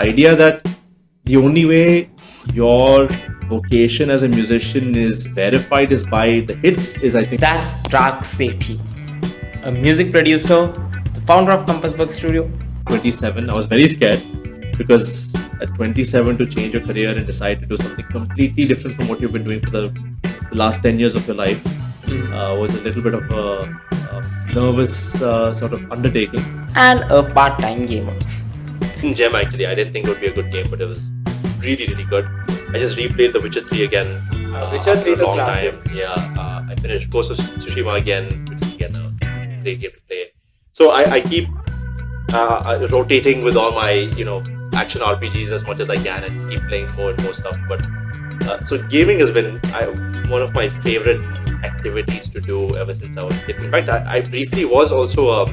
idea that the only way your vocation as a musician is verified is by the hits is, I think, That's Raag Sethi, a music producer, the founder of Compassburg Studio. 27. I was very scared because at 27 to change your career and decide to do something completely different from what you've been doing for the last 10 years of your life was a little bit of a nervous sort of undertaking. And a part-time gamer. Gem, actually, I didn't think it would be a good game, but it was really, really good. I just replayed The Witcher 3 again. Witcher 3, after a the long classic. time. Yeah, I finished Ghost of Tsushima again, which is again a great game to play. So I keep rotating with all my, action RPGs as much as I can and keep playing more and more stuff. But so gaming has been one of my favorite activities to do ever since I was a kid. In fact, I briefly was also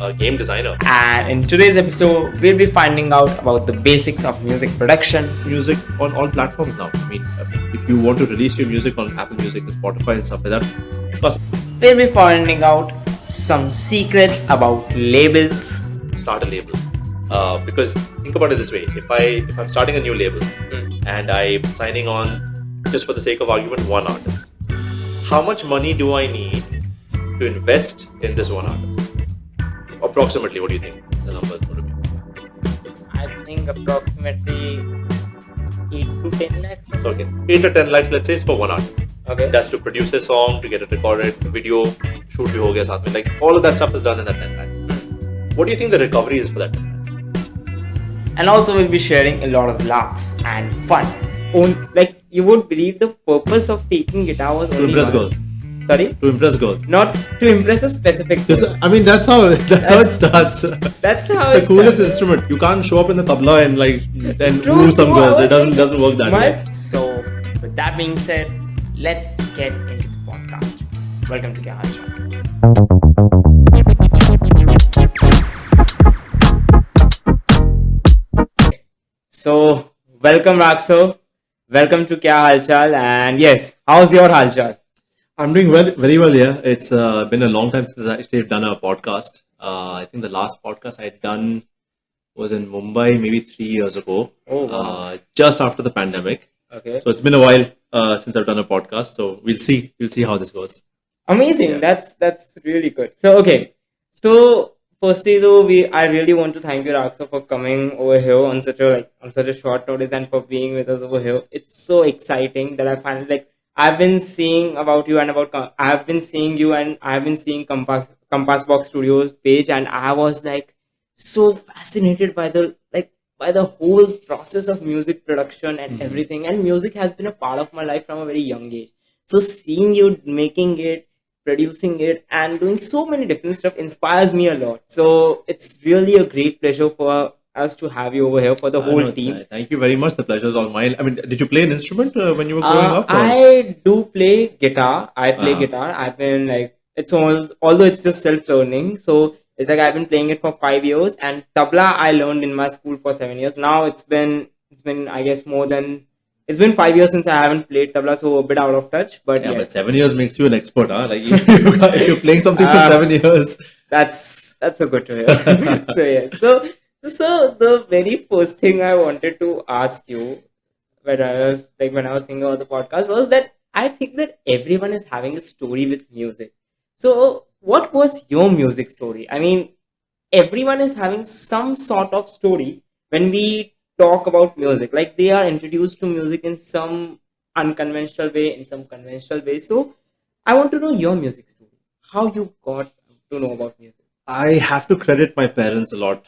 a game designer. And in today's episode, we'll be finding out about the basics of music production. Music on all platforms now. I mean, if you want to release your music on Apple Music and Spotify and stuff like that, plus We'll be finding out some secrets about labels. start a label. Because think about it this way: if I'm starting a new label and I'm signing on, just for the sake of argument, one artist, how much money do I need to invest in this one artist? Approximately, what do you think the number is going to be? I think approximately 8 to 10 lakhs. Okay, 8 to 10 lakhs, let's say, is for one artist. Okay. That's to produce a song, to get it recorded, video, shoot bhi ho gaya saath mein. Like all of that stuff is done in that 10 lakhs. What do you think the recovery is for that 10 lakhs? And also we'll be sharing a lot of laughs and fun. Like you won't believe the purpose of taking guitar was To only impress one. girls. Sorry? To impress girls. Not to impress a specific girl. I mean, that's how it starts. That's how It's the coolest starts. instrument. You can't show up in the tabla and True, woo some true, I girls. was It doesn't thinking, work that way. But so with that being said, let's get into the podcast. Welcome to Kya Haal Chaal. So welcome Rakso. Welcome to Kya Haal Chaal. And yes, how's your Haal Chaal? I'm doing very well. Yeah, it's been a long time since I actually have done a podcast. I think the last podcast I had done was in Mumbai, maybe 3 years ago. Oh, wow. Just after the pandemic. Okay. So it's been a while since I've done a podcast. So we'll see how this goes. Amazing. Yeah. That's really good. So okay. So firstly though, I really want to thank you, Rakso, for coming over here on such a short notice and for being with us over here. It's so exciting that I finally I've been seeing about you and I've been seeing you and I've been seeing Compass Box Studios page, and I was so fascinated by the whole process of music production and everything. And music has been a part of my life from a very young age. So seeing you making it, producing it, and doing so many different stuff inspires me a lot. So it's really a great pleasure for us to have you over here for the whole team. Thank you very much. The pleasure is all mine. I mean, did you play an instrument when you were growing up? Or? I do play guitar. I play guitar. I've been although it's just self-learning. So it's I've been playing it for 5 years, and tabla I learned in my school for 7 years. Now it's been I guess it's been 5 years since I haven't played tabla, so a bit out of touch. But Yeah, yes, but 7 years makes you an expert, huh? Like if you're playing something for 7 years. that's so good to hear. So yeah, so the very first thing I wanted to ask you when I was thinking about the podcast was that I think that everyone is having a story with music. So what was your music story? I mean, everyone is having some sort of story when we talk about music. Like they are introduced to music in some unconventional way, in some conventional way. So I want to know your music story. How you got to know about music? I have to credit my parents a lot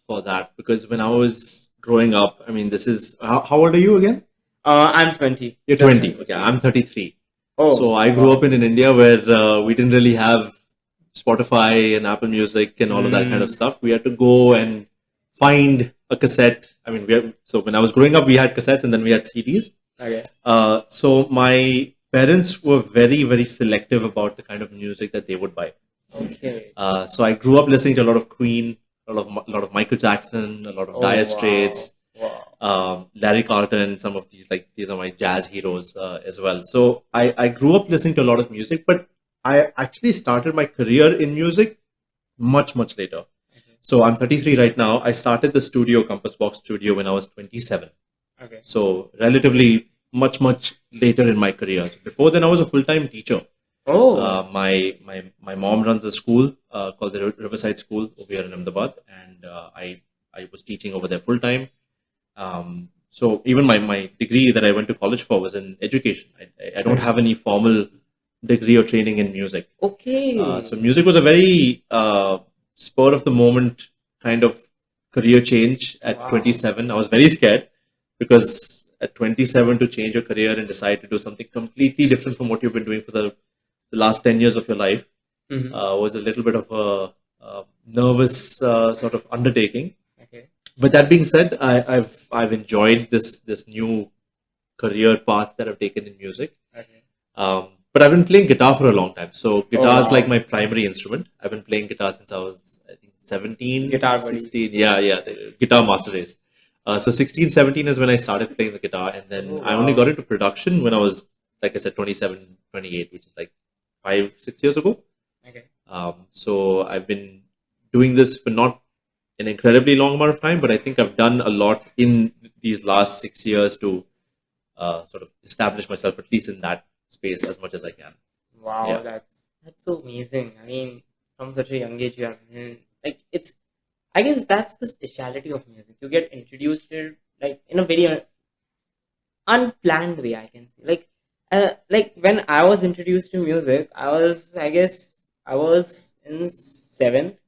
for that, because when I was growing up, I mean, this is how old are you again? I'm 20. You're 20. Okay, I'm 33. Oh, So I grew up in India where we didn't really have Spotify and Apple Music and all of that kind of stuff. We had to go and find a cassette. I mean, so when I was growing up, we had cassettes and then we had CDs. Okay. So my parents were very, very selective about the kind of music that they would buy. Okay. So I grew up listening to a lot of Queen, a lot of Michael Jackson, a lot of Dire Straits, Wow. Larry Carlton. Some of these are my jazz heroes as well. So I grew up listening to a lot of music, but I actually started my career in music much later. So I'm 33 right now. I started the studio, Compass Box Studio, when I was 27. Okay. So relatively much later in my career. So before then, I was a full-time teacher. Oh. My mom runs a school called the Riverside School over here in Ahmedabad, and I was teaching over there full time. So even my degree that I went to college for was in education. I don't have any formal degree or training in music. Okay. So music was a very spur of the moment kind of career change at Wow. 27. I was very scared because at 27 to change your career and decide to do something completely different from what you've been doing for the last 10 years of your life was a little bit of a nervous sort of undertaking. Okay. But that being said, I've enjoyed this new career path that I've taken in music. Okay. But I've been playing guitar for a long time. So guitar is wow. like my primary instrument. I've been playing guitar since I was, I think, 17, Guitar 16. Yeah, the guitar master race. So 16, 17 is when I started playing the guitar. And then I only got into production when I was, like I said, 27, 28, which is like 5-6 years ago. Okay. So I've been doing this for not an incredibly long amount of time, but I think I've done a lot in these last 6 years to sort of establish myself at least in that space as much as I can. Wow, Yeah. that's so amazing. I mean, from such a young age, you have been like it's. I guess that's the speciality of music. You get introduced to it like in a very unplanned way. I can say like when I was introduced to music, I guess I was in seventh.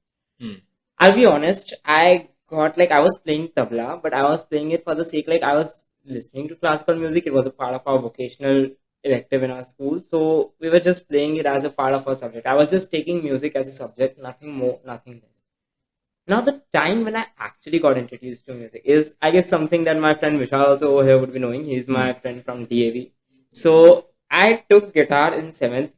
I'll be honest, I was playing tabla, but I was playing it for the sake, like I was listening to classical music. It was a part of our vocational elective in our school. So we were just playing it as a part of our subject. I was just taking music as a subject, nothing more, nothing less. Now the time when I actually got introduced to music is, I guess, something that my friend Vishal also over here would be knowing. He's my friend from DAV. So I took guitar in seventh.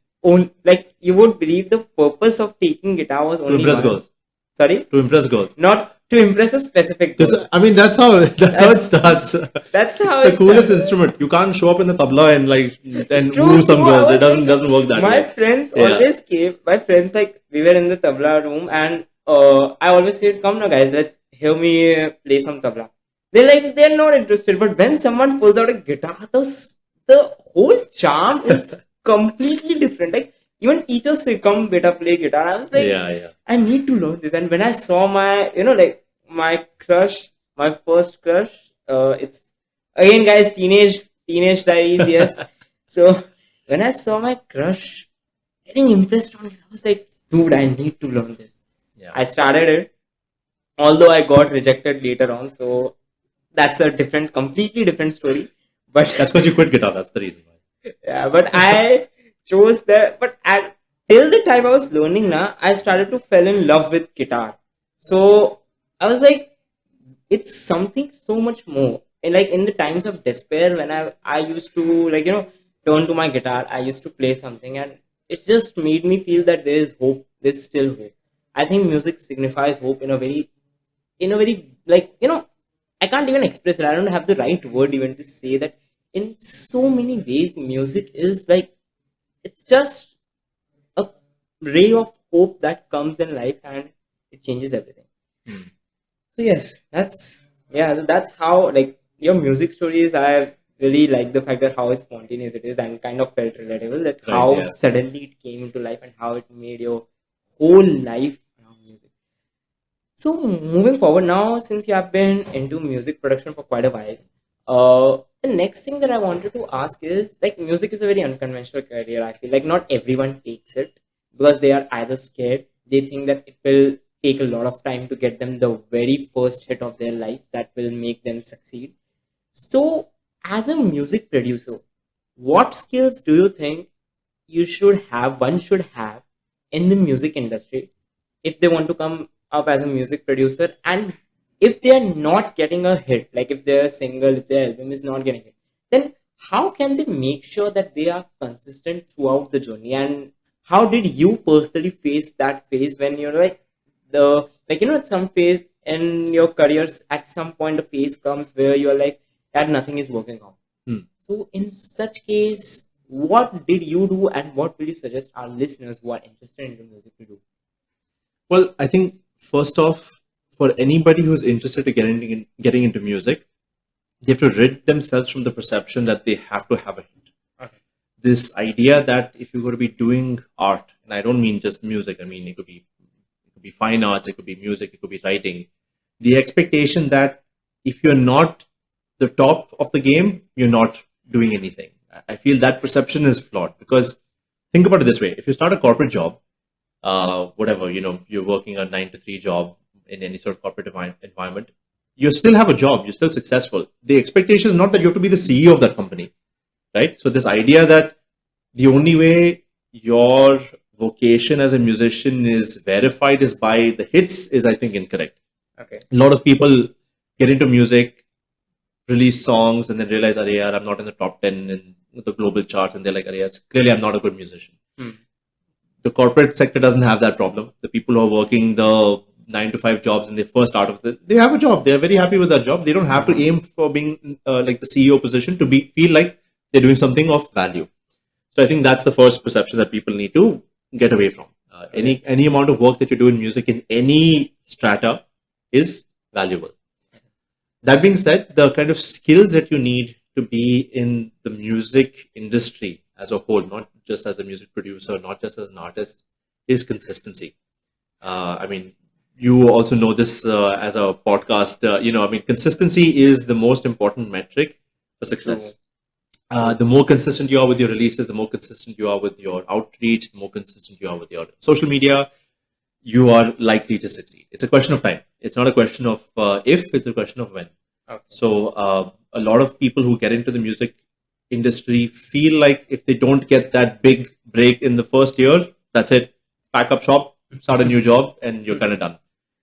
Like you would believe the purpose of taking guitar was To only impress one. girls. Sorry? To impress girls. Not to impress a specific girl. Because I mean that's how it starts. That's It's how the it coolest started. instrument. You can't show up in the tabla and like and True, woo some true. I girls. was It doesn't like, doesn't work that my way. friends Yeah. always came. My friends, like, we were in the tabla room, and I always said, "Come now, guys, let's hear me play some tabla." They're not interested. But when someone pulls out a guitar, the whole charm is completely different. Like, even teachers say, "Come, beta, play guitar." I was like, Yeah. I need to learn this. And when I saw my crush, my first crush, it's again, guys, teenage diaries, yes. So when I saw my crush getting impressed on it, I was like, dude, I need to learn this. Yeah. I started it, although I got rejected later on. So that's a completely different story. But That's because you quit guitar. That's the reason why. yeah, but I chose that. But till the time I was learning now, I started to fall in love with guitar. So I was like, it's something so much more. And like in the times of despair, when I used to turn to my guitar, I used to play something, and it just made me feel that there is hope. There's still hope. I think music signifies hope in a very I can't even express it. I don't have the right word even to say that. In so many ways, music is like, it's just a ray of hope that comes in life, and it changes everything. So yes, that's how, like, your music stories. I really like the fact that how spontaneous it is and kind of felt relatable. That Right, how yeah. suddenly it came into life and how it made your whole life around music. So moving forward now, since you have been into music production for quite a while, the next thing that I wanted to ask is, like, music is a very unconventional career. I feel like not everyone takes it because they are either scared, they think that it will take a lot of time to get them the very first hit of their life that will make them succeed. So, as a music producer, what skills do you think one should have in the music industry if they want to come up as a music producer, and if they are not getting a hit, like if their single, if their album is not getting hit, then how can they make sure that they are consistent throughout the journey? And how did you personally face that phase when you're at some phase in your careers, at some point the phase comes where you're like that nothing is working out. So in such case, what did you do, and what will you suggest our listeners who are interested in the music to do? Well, I think first off, for anybody who's interested in getting into music, they have to rid themselves from the perception that they have to have a hit. Okay. This idea that if you're going to be doing art, and I don't mean just music, I mean it could be fine arts, it could be music, it could be writing. The expectation that if you're not the top of the game, you're not doing anything. I feel that perception is flawed, because think about it this way: if you start a corporate job, whatever, you're working a 9 to 3 job in any sort of corporate environment, you still have a job, you're still successful. The expectation is not that you have to be the CEO of that company, right? So this idea that the only way your vocation as a musician is verified is by the hits is, I think, incorrect. Okay. A lot of people get into music, release songs, and then realize, "Arey, I'm not in the top 10 in the global charts," and they're like, "Arey, clearly I'm not a good musician." The corporate sector doesn't have that problem. The people who are working the 9 to 5 jobs and they first start off, they have a job. They're very happy with that job. They don't have to aim for being like the CEO position to feel like they're doing something of value. So I think that's the first perception that people need to get away from. Any amount of work that you do in music in any strata is valuable. That being said, the kind of skills that you need to be in the music industry as a whole, not just as a music producer, not just as an artist, is consistency. I mean, you also know this as a podcast. Consistency is the most important metric for success. The more consistent you are with your releases, the more consistent you are with your outreach, the more consistent you are with your social media, you are likely to succeed. It's a question of time. It's not a question of if, it's a question of when. Okay. So a lot of people who get into the music industry feel like if they don't get that big break in the first year, that's it. Pack up shop, start a new job, and you're kind of done.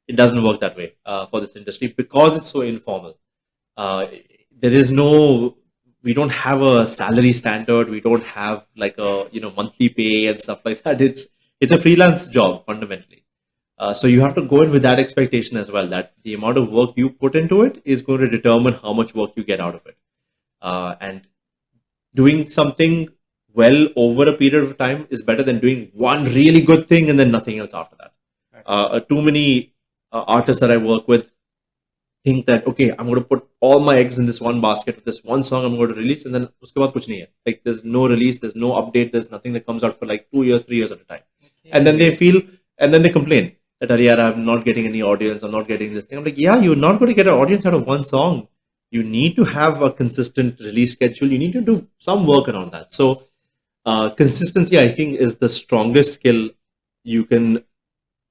It doesn't work that way for this industry because it's so informal. We don't have a salary standard. We don't have like a monthly pay and stuff like that. It's a freelance job fundamentally. So you have to go in with that expectation as well, that the amount of work you put into it is going to determine how much work you get out of it. And doing something well over a period of time is better than doing one really good thing and then nothing else after that. Too many artists that I work with think that, okay, I'm going to put all my eggs in this one basket of this one song I'm going to release, and then uske baad kuch nahi hai. Like there's no release, there's no update, there's nothing that comes out for like 2 years, 3 years at a time. Okay. And then they complain that, I'm not getting any audience, I'm not getting this thing. I'm like, yeah, you're not going to get an audience out of one song. You need to have a consistent release schedule. You need to do some work around that. So consistency, I think, is the strongest skill you can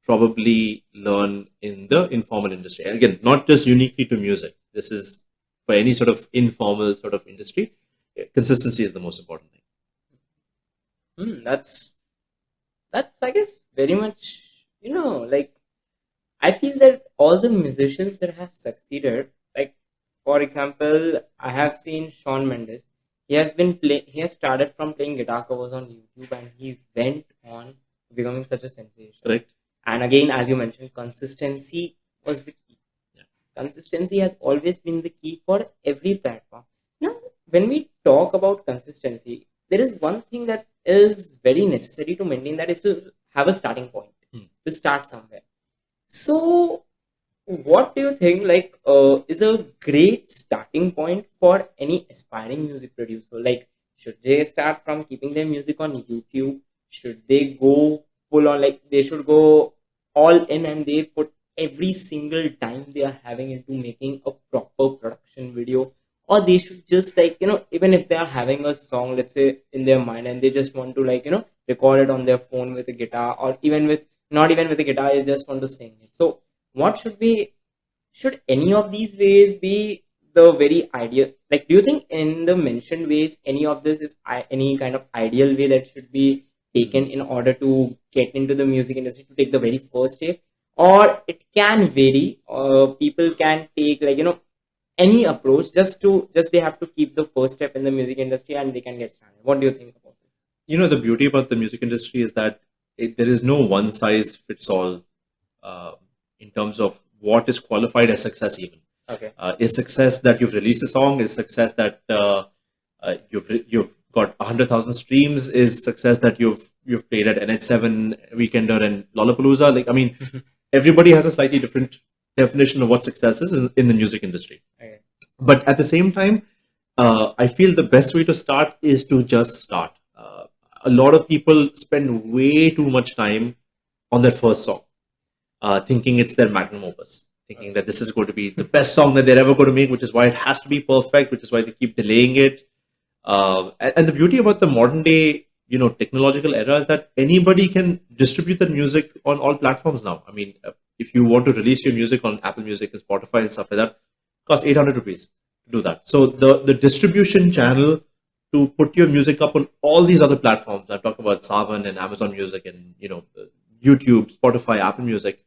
probably learn in the informal industry. Again, not just uniquely to music. This is for any sort of informal sort of industry. Consistency is the most important thing. That's I guess very much, like I feel that all the musicians that have succeeded, like for example, I have seen Shawn Mendes. He has started from playing guitar covers on YouTube and he went on becoming such a sensation. Correct. And again, as you mentioned, consistency was the key. Yeah. Consistency has always been the key for every platform. Now, when we talk about consistency, there is one thing that is very necessary to maintain, that is to have a starting point, to start somewhere. So, what do you think is a great starting point for any aspiring music producer? Like, should they start from keeping their music on YouTube? Should they go full on, like they should go all in and they put every single time they are having into making a proper production video? Or they should just even if they are having a song, let's say, in their mind and they just want to record it on their phone with a guitar, or not even with a guitar, they just want to sing it. So what should any of these ways be the very ideal? Like, do you think in the mentioned ways, any of this is any kind of ideal way that should be taken in order to get into the music industry, to take the very first step? Or it can vary, people can take any approach, just they have to keep the first step in the music industry and they can get started. What do you think about this? The beauty about the music industry is that there is no one size fits all in terms of what is qualified as success even. Okay. Is success that you've released a song? Is success that you've got 100,000 streams? Is success that you've played at NH7 Weekender and Lollapalooza? Everybody has a slightly different definition of what success is in the music industry. Okay. But at the same time, I feel the best way to start is to just start. A lot of people spend way too much time on their first song, thinking it's their magnum opus, thinking that this is going to be the best song that they're ever going to make, which is why it has to be perfect, which is why they keep delaying it. And the beauty about the modern day, technological era is that anybody can distribute their music on all platforms now. I mean, if you want to release your music on Apple Music and Spotify and stuff like that, it costs 800 rupees to do that. So the distribution channel to put your music up on all these other platforms, I've talked about Savan and Amazon Music and, YouTube, Spotify, Apple Music,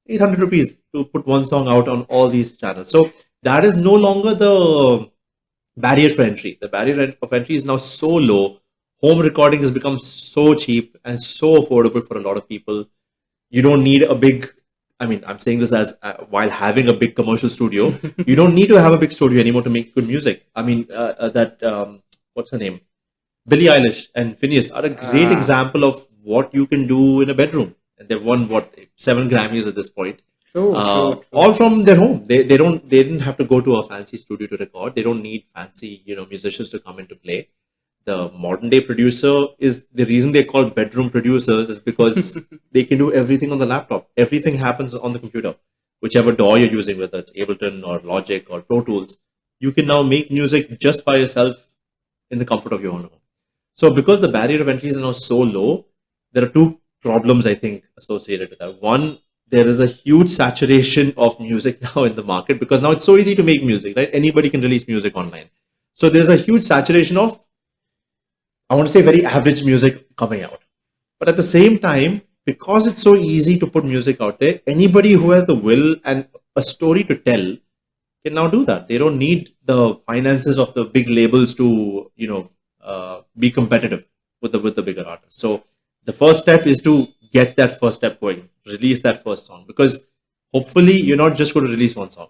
800 rupees to put one song out on all these channels. So that is no longer the barrier for entry. The barrier of entry is now so low. Home recording has become so cheap and so affordable for a lot of people. You don't need a big, I'm saying this as while having a big commercial studio. You don't need to have a big studio anymore to make good music. What's her name? Billie Eilish and Phineas are a great example of what you can do in a bedroom. And they've won 7 Grammys at this point. True. All from their home. They didn't have to go to a fancy studio to record. They don't need fancy, musicians to come into play. The modern day producer is the reason they're called bedroom producers is because they can do everything on the laptop. Everything happens on the computer. Whichever DAW you're using, whether it's Ableton or Logic or Pro Tools, you can now make music just by yourself in the comfort of your own home. So because the barrier of entry is now so low, there are 2 problems I think associated with that. One, there is a huge saturation of music now in the market because now it's so easy to make music, right? Anybody can release music online. So there's a huge saturation of, I want to say, very average music coming out. But at the same time, because it's so easy to put music out there, anybody who has the will and a story to tell can now do that. They don't need the finances of the big labels to, be competitive with the bigger artists. So the first step is to get that first step going, release that first song, because hopefully you're not just going to release one song,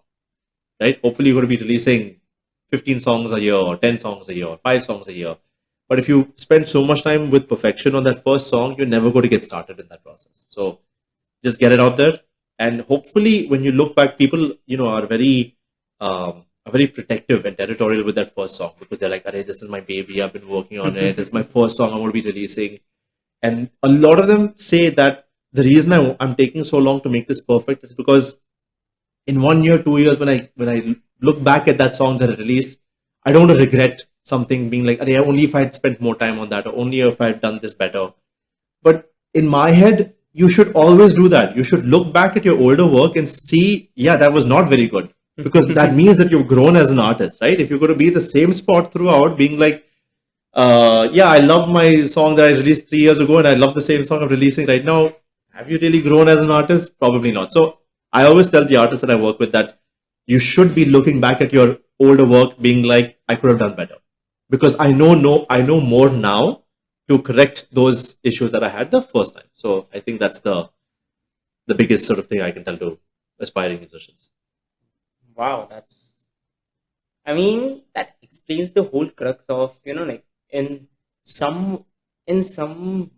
right? Hopefully you're going to be releasing 15 songs a year or 10 songs a year or 5 songs a year. But if you spend so much time with perfection on that first song, you're never going to get started in that process. So just get it out there. And hopefully when you look back, people, are very protective and territorial with that first song because they're like, this is my baby. I've been working on it. This is my first song I'm going to be releasing. And a lot of them say that the reason I'm taking so long to make this perfect is because in 1 year, 2 years, when I look back at that song that I released, I don't want to regret something being like, only if I had spent more time on that or only if I had done this better. But in my head, you should always do that. You should look back at your older work and see, that was not very good because that means that you've grown as an artist, right? If you're going to be the same spot throughout being like, I love my song that I released 3 years ago and I love the same song I'm releasing right now. Have you really grown as an artist? Probably not. So I always tell the artists that I work with that you should be looking back at your older work being like, I could have done better. Because I know more now to correct those issues that I had the first time. So I think that's the biggest sort of thing I can tell to aspiring musicians. Wow, that explains the whole crux of, in some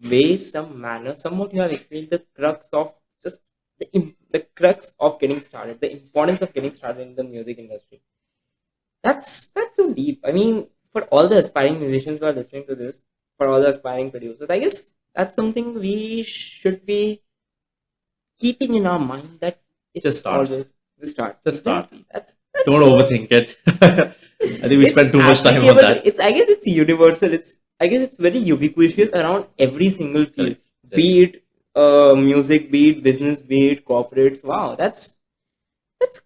way, some manner, somewhat you have explained the crux of just the crux of getting started, the importance of getting started in the music industry. That's so deep. For all the aspiring musicians who are listening to this, for all the aspiring producers, I guess that's something we should be keeping in our mind that it's just start. Always the start. Just start. That's Don't overthink it. I think we spend too much time on that. I guess it's universal. It's very ubiquitous around every single field. Right. Be it music, be it business, be it corporates. Wow, that's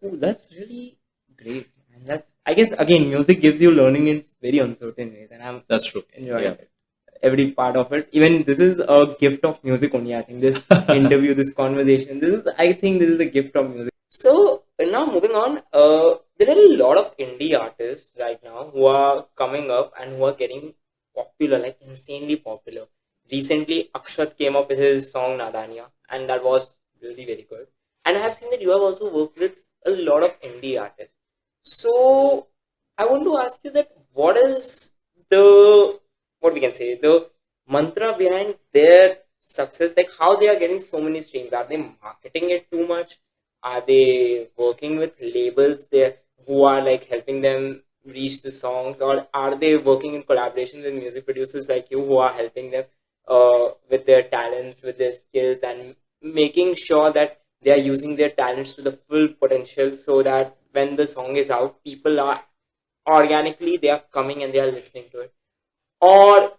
cool. That's really great. And that's, I guess, again, music gives you learning in very uncertain ways, and that's true. Enjoying it. Every part of it. Even this is a gift of music only. I think this interview, this conversation, I think this is a gift of music. So now moving on, there are a lot of indie artists right now who are coming up and who are getting popular, like insanely popular. Recently, Akshat came up with his song Nadania, and that was really very good. And I have seen that you have also worked with a lot of indie artists. So I want to ask you that what is the mantra behind their success? Like how they are getting so many streams? Are they marketing it too much? are they working with labels there who are like helping them reach the songs, or are they working in collaboration with music producers like you who are helping them with their talents, with their skills, and making sure that they are using their talents to the full potential, so that when the song is out, people are organically they are coming and they are listening to it? Or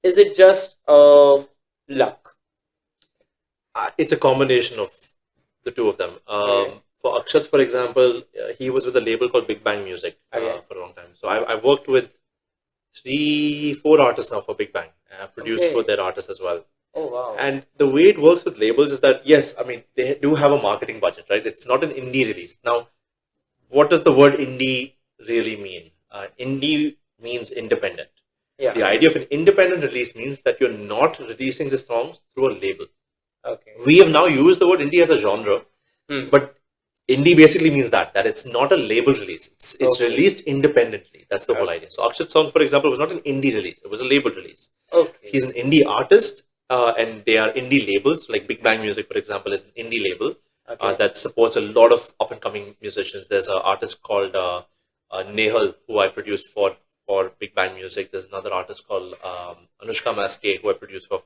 is it just luck? It's a combination of the two of them. Okay. For Akshat, for example, he was with a label called Big Bang Music Okay. for a long time. So I've worked with 4 artists now for Big Bang. I've produced for Okay. their artists as well. Oh wow. And the way it works with labels is that, yes, I mean, they do have a marketing budget, right? It's not an indie release. Now, what does the word indie really mean? Indie means independent. Yeah. The idea of an independent release means that you're not releasing the songs through a label. Okay. We have now used the word indie as a genre, but indie basically means that it's not a label release. It's Okay. released independently. That's the whole idea. So Akshat's song, for example, was not an indie release. It was a label release. Okay. He's an indie artist, and they are indie labels. Like Big Bang Music, for example, is an indie label Okay. that supports a lot of up and coming musicians. There's an artist called Nehal, who I produced for Big Bang Music. There's another artist called Anushka Maske, who I produced for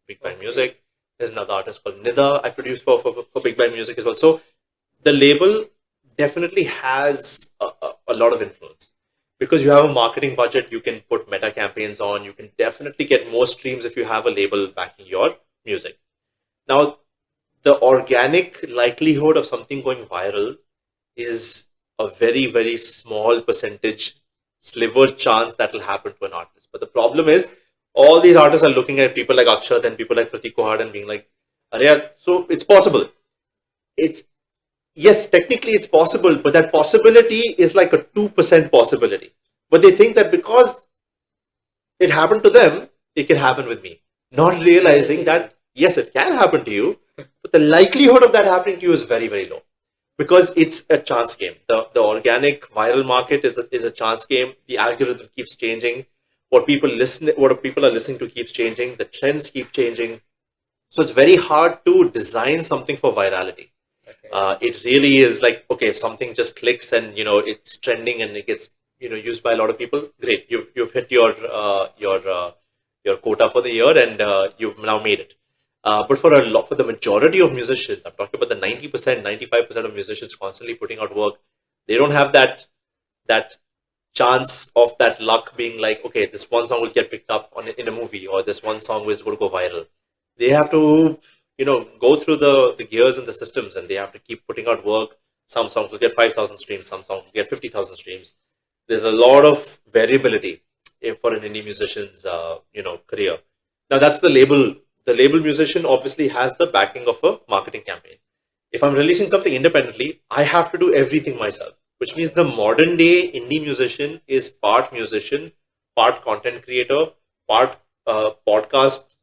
Big Bang Music. There's another artist called Nida I produced for Big Bang Music as well. So the label definitely has a lot of influence. Because you have a marketing budget, you can put meta campaigns on. You can definitely get more streams if you have a label backing your music. Now, the organic likelihood of something going viral is a very, very small percentage, sliver chance that will happen to an artist. But the problem is, all these artists are looking at people like Akshat and people like Pratik Kohad and being like, "Arey, so it's possible." It's yes, technically it's possible, but that possibility is like a 2% possibility. But they think that because it happened to them, it can happen with me. Not realizing that, yes, it can happen to you, but the likelihood of that happening to you is very, very low. Because it's a chance game. The organic viral market is a chance game. The algorithm keeps changing. What people are listening to keeps changing. The trends keep changing. So it's very hard to design something for virality. It really is like, okay, if something just clicks and it's trending and it gets used by a lot of people, great, you've hit your quota for the year, and you've now made it. But for the majority of musicians, I'm talking about the 90%, 95% of musicians constantly putting out work, they don't have that chance of that luck being like, okay, this one song will get picked up in a movie, or this one song is going to go viral. They have to go through the gears and the systems, and they have to keep putting out work. Some songs will get 5,000 streams, some songs will get 50,000 streams. There's a lot of variability for an indie musician's career. Now that's the label. The label musician obviously has the backing of a marketing campaign. If I'm releasing something independently, I have to do everything myself, which means the modern day indie musician is part musician, part content creator, part podcast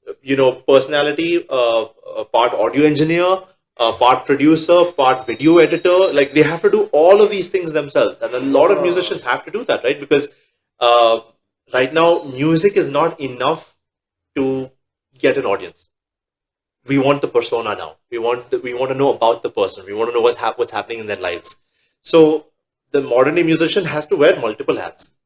personality, part audio engineer, part producer, part video editor. Like, they have to do all of these things themselves, and a lot of musicians have to do that, right? Because right now music is not enough to get an audience. We want the persona now. We want to know about the person. We want to know what's happening in their lives. So the modern day musician has to wear multiple hats.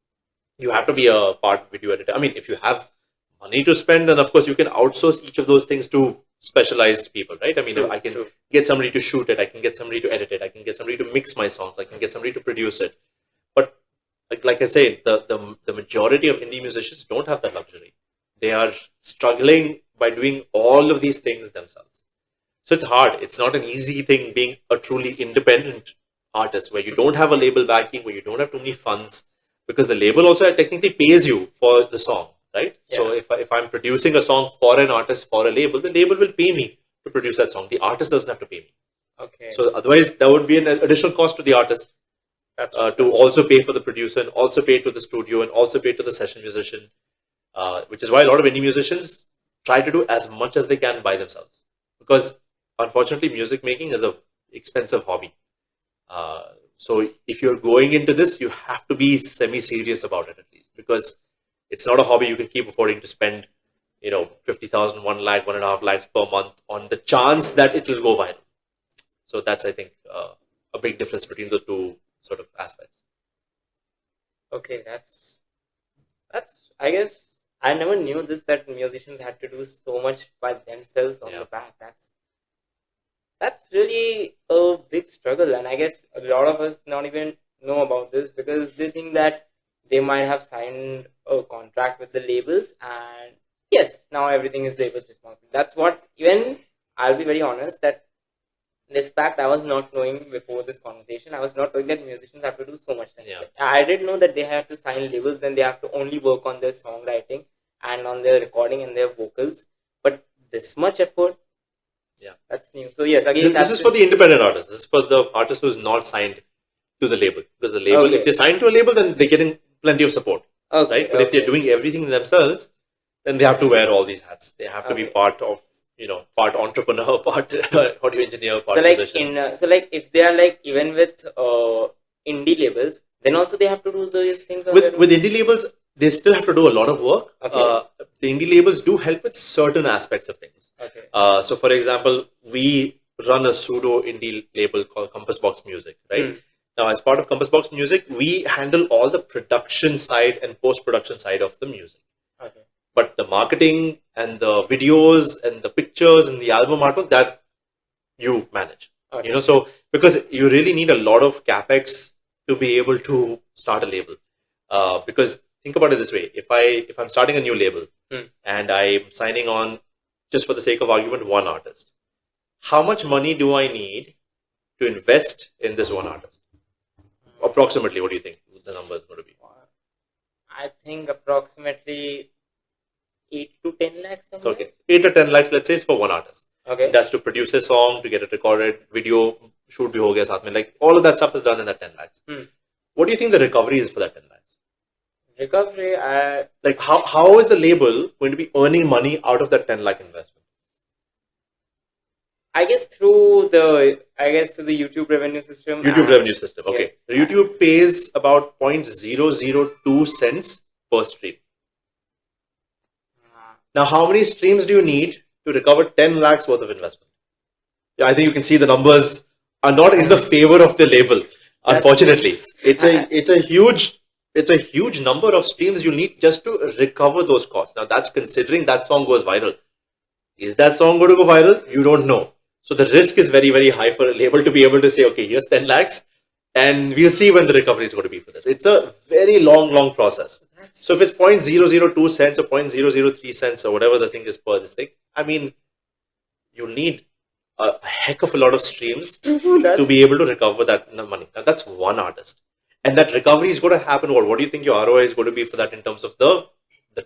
You have to be a part video editor. I mean, if you have money to spend, then of course you can outsource each of those things to specialized people, right? I mean, I can get somebody to shoot it, I can get somebody to edit it, I can get somebody to mix my songs, I can get somebody to produce it. But like I say, the majority of indie musicians don't have that luxury. They are struggling by doing all of these things themselves. So it's hard. It's not an easy thing being a truly independent artist, where you don't have a label backing, where you don't have too many funds, because the label also technically pays you for the song, right? Yeah. So if I'm producing a song for an artist, for a label, the label will pay me to produce that song. The artist doesn't have to pay me. Okay. So otherwise, there would be an additional cost to the artist to also pay for the producer, and also pay to the studio, and also pay to the session musician. Which is why a lot of indie musicians try to do as much as they can by themselves, because unfortunately music making is an expensive hobby. So if you're going into this, you have to be semi-serious about it, at least, because it's not a hobby you can keep affording to spend 50,000, 1 lakh, 1.5 lakhs per month on the chance that it will go viral. So that's, I think, a big difference between the two sort of aspects. Okay, that's I guess I never knew this, that musicians had to do so much by themselves on Yeah. the back. That's really a big struggle, and I guess a lot of us not even know about this because they think that they might have signed a contract with the labels, and yes, now everything is labels responsible. That's what, even I'll be very honest, that this fact I was not knowing before this conversation. I was not knowing that musicians have to do so much. Yeah. I didn't know that they have to sign labels, then they have to only work on their songwriting and on their recording and their vocals. But this much effort, yeah, that's new. So yes, again, this is for the independent artist. This is for the artist who's not signed to the label. Because the label, Okay. if they sign to a label, then they're getting plenty of support, Okay, right? But if they're doing everything themselves, then they have to wear all these hats. They have to be part of, part entrepreneur, part audio engineer, part so like musician. so like if they are like even with indie labels, then also they have to do those things on their own? With indie labels, they still have to do a lot of work. Okay. The indie labels do help with certain aspects of things. Okay. So, for example, we run a pseudo indie label called Compass Box Music, right? Now, as part of Compass Box Music, we handle all the production side and post-production side of the music. Okay. But the marketing and the videos and the pictures and the album artwork, that you manage. Okay. So because you really need a lot of capex to be able to start a label. Because think about it this way: if I'm starting a new label and I'm signing on, just for the sake of argument, one artist, how much money do I need to invest in this one artist? Approximately, what do you think the number is going to be? I think approximately 8 to 10 lakhs. Somewhere. Okay, 8 to 10 lakhs, let's say, is for one artist. Okay. That's to produce a song, to get it recorded, video shoot bhi ho gaya saath mein. Like all of that stuff is done in that 10 lakhs. What do you think the recovery is for that 10 lakhs? Recovery, like how is the label going to be earning money out of that 10 lakh investment? I guess through the YouTube revenue system. YouTube revenue system. Okay. Yes. YouTube pays about 0.002 cents per stream. Now, how many streams do you need to recover 10 lakhs worth of investment? Yeah, I think you can see the numbers are not in the favor of the label. Unfortunately, it's a huge number of streams you need just to recover those costs. Now, that's considering that song goes viral. Is that song going to go viral? You don't know. So the risk is very, very high for a label to be able to say, okay, here's 10 lakhs and we'll see when the recovery is going to be for this. It's a very long process. So if it's 0.002 cents or 0.003 cents or whatever the thing is per this thing, I mean, you need a heck of a lot of streams to be able to recover that money. Now that's one artist. And that recovery is going to happen. What do you think your ROI is going to be for that in terms of the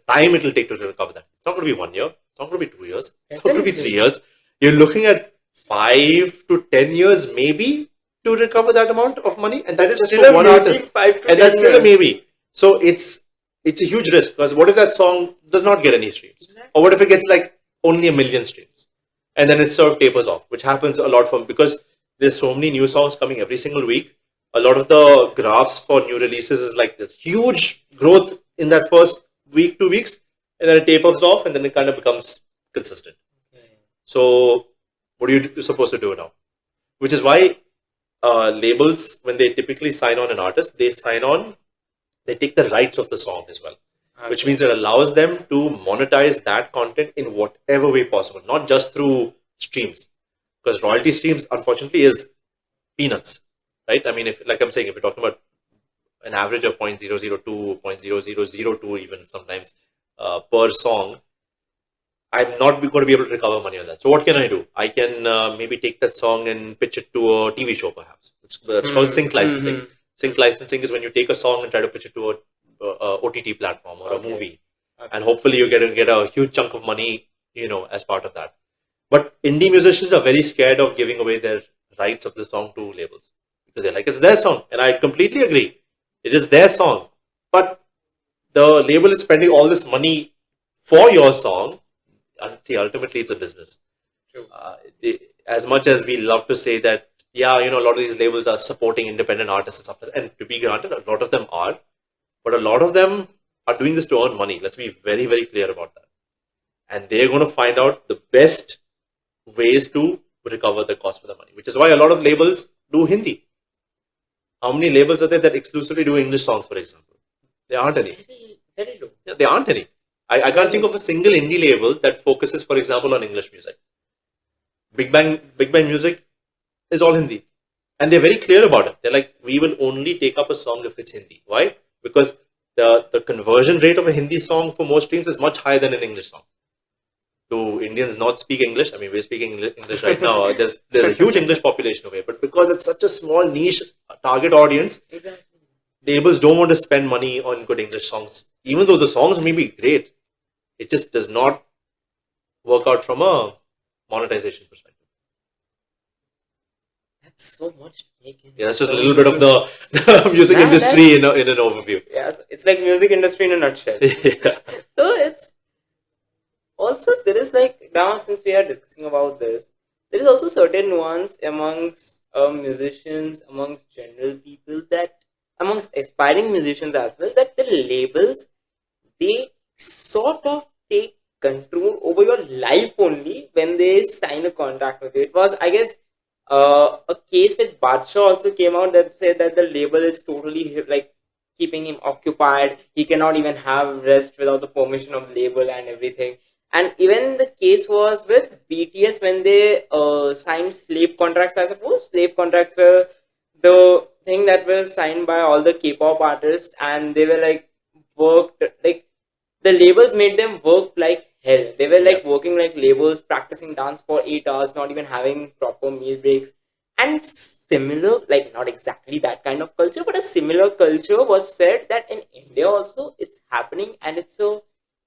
time it will take to recover that? It's not going to be 1 year. It's not going to be 2 years. It's not going to be 3 years. You're looking at 5 to 10 years maybe to recover that amount of money, and that is just for one artist. And that's still a maybe. So it's a huge risk, because what if that song does not get any streams? Or what if it gets like only 1 million streams? And then it sort of tapers off, which happens a lot because there's so many new songs coming every single week. A lot of the graphs for new releases is like this huge growth in that first week, 2 weeks, and then it tapers off, and then it kind of becomes consistent. So what are you supposed to do now? Which is why labels, when they typically sign on an artist, they take the rights of the song as well. Which means it allows them to monetize that content in whatever way possible, not just through streams. Because royalty streams, unfortunately, is peanuts, right? I mean, if we're talking about an average of 0.002, 0.0002 even sometimes per song, I'm not going to be able to recover money on that. So what can I do? I can maybe take that song and pitch it to a TV show, perhaps. It's called sync licensing. Sync licensing is when you take a song and try to pitch it to a OTT platform or a movie, and hopefully you get a huge chunk of money, as part of that. But indie musicians are very scared of giving away their rights of the song to labels, because they're like, it's their song, and I completely agree, it is their song, but the label is spending all this money for your song. See, ultimately it's a business. True. As much as we love to say that, a lot of these labels are supporting independent artists and stuff, and to be granted, a lot of them are. But a lot of them are doing this to earn money. Let's be very, very clear about that. And they're going to find out the best ways to recover the cost for the money, which is why a lot of labels do Hindi. How many labels are there that exclusively do English songs, for example? There aren't any. Very low. Yeah, there aren't any. I can't think of a single indie label that focuses, for example, on English music. Big Bang Music is all Hindi. And they're very clear about it. They're like, we will only take up a song if it's Hindi. Why? Because the conversion rate of a Hindi song for most streams is much higher than an English song. Do Indians not speak English? I mean, we're speaking English right now. There's a huge English population over here. But because it's such a small niche target audience, labels don't want to spend money on good English songs. Even though the songs may be great, it just does not work out from a monetization perspective. That's so much to take in. Yeah, that's just a little bit of the music industry in an overview. Yeah, it's like music industry in a nutshell. Yeah. So it's also, there is like, now since we are discussing about this, there is also certain nuance amongst musicians, amongst general people, that amongst aspiring musicians as well, that the labels, they sort of take control over your life only when they sign a contract with you. It was, I guess, a case with Badshah also came out that said that the label is totally like keeping him occupied. He cannot even have rest without the permission of the label and everything. And even the case was with BTS when they signed slave contracts, I suppose. Slave contracts were the thing that was signed by all the K-pop artists, and they were like worked, like the labels made them work like hell. They were like working like labels, practicing dance for 8 hours, not even having proper meal breaks. And similar, like not exactly that kind of culture, but a similar culture was said that in India also it's happening, and it's a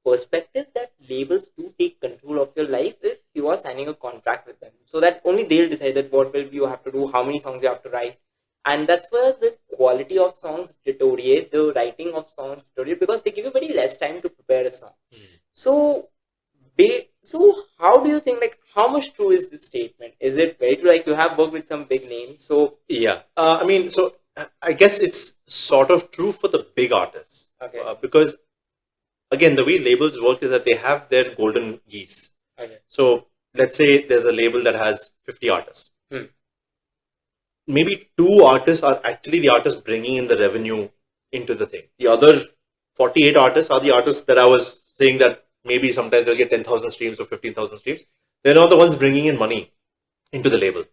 perspective that labels do take control of your life if you are signing a contract with them, so that only they'll decide that what will you have to do, how many songs you have to write. And that's where the quality of songs deteriorate, the writing of songs deteriorate, because they give you very less time to prepare a song. So how do you think, like, how much true is this statement? Is it very true? Like, you have worked with some big names, so yeah. I mean, so I guess it's sort of true for the big artists. Okay. Because again, the way labels work is that they have their golden geese. Okay. So let's say there's a label that has 50 artists. Maybe 2 artists are actually the artists bringing in the revenue into the thing. The other 48 artists are the artists that I was saying that maybe sometimes they'll get 10,000 streams or 15,000 streams. They're not the ones bringing in money into the label.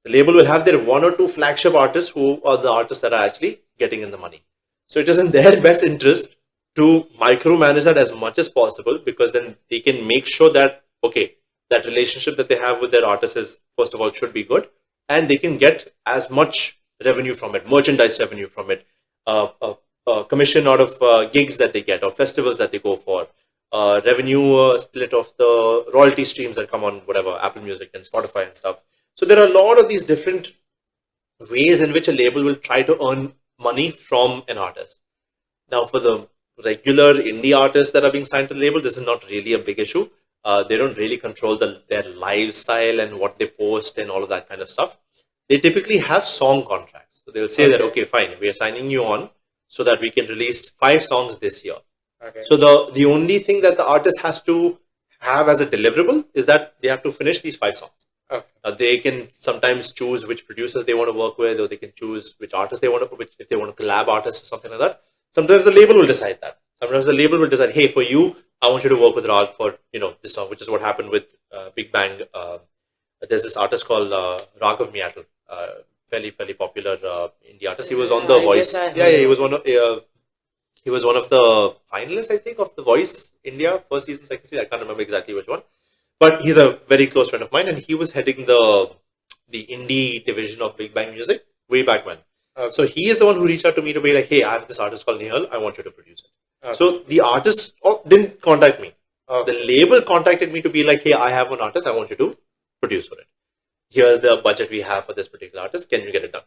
The label will have their 1 or 2 flagship artists who are the artists that are actually getting in the money. So it is in their best interest to micromanage that as much as possible, because then they can make sure that, okay, that relationship that they have with their artists is, first of all, should be good, and they can get as much revenue from it, merchandise revenue from it, commission out of gigs that they get or festivals that they go for, revenue split of the royalty streams that come on whatever, Apple Music and Spotify and stuff. So there are a lot of these different ways in which a label will try to earn money from an artist. Now, for the regular indie artists that are being signed to the label, this is not really a big issue. They don't really control their lifestyle and what they post and all of that kind of stuff. They typically have song contracts. So they'll say that, okay, fine, we are signing you on so that we can release 5 songs this year. Okay. So the only thing that the artist has to have as a deliverable is that they have to finish these 5 songs. Okay. They can sometimes choose which producers they want to work with, or they can choose which artists they want to, if they want to collab artists or something like that. Sometimes the label will decide that. Sometimes the label will decide, hey, for you, I want you to work with Raag for, this song, which is what happened with Big Bang. There's this artist called Raag of Sethi, fairly popular indie artist. He was on The Voice. He was one of the finalists, I think, of The Voice India, first season, second season. I can't remember exactly which one. But he's a very close friend of mine, and he was heading the indie division of Big Bang Music way back when. Okay. So he is the one who reached out to me to be like, hey, I have this artist called Nihal, I want you to produce it. Okay. So the artist didn't contact me. Okay. The label contacted me to be like, hey, I have an artist, I want you to produce for it. Here's the budget we have for this particular artist, can you get it done?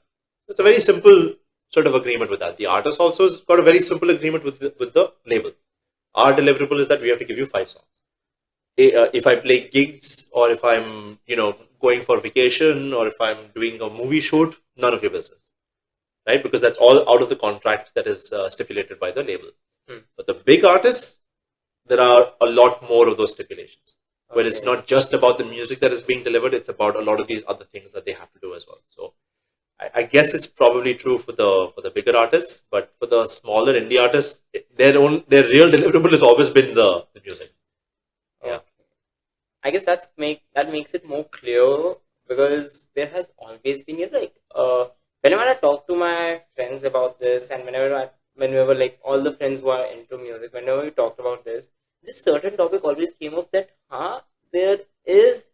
It's a very simple sort of agreement with that. The artist also has got a very simple agreement with the label. Our deliverable is that we have to give you 5 songs. If I play gigs, or if I'm, going for vacation, or if I'm doing a movie shoot, none of your business, right? Because that's all out of the contract that is stipulated by the label. For the big artists, there are a lot more of those stipulations. where it's not just about the music that is being delivered, it's about a lot of these other things that they have to do as well. So I guess it's probably true for the bigger artists, but for the smaller indie artists, their real deliverable has always been the music. Yeah. I guess that makes it more clear, because there has always been, whenever I talk to my friends about this, and whenever like all the friends who are into music, whenever we talked about this certain topic always came up, that there is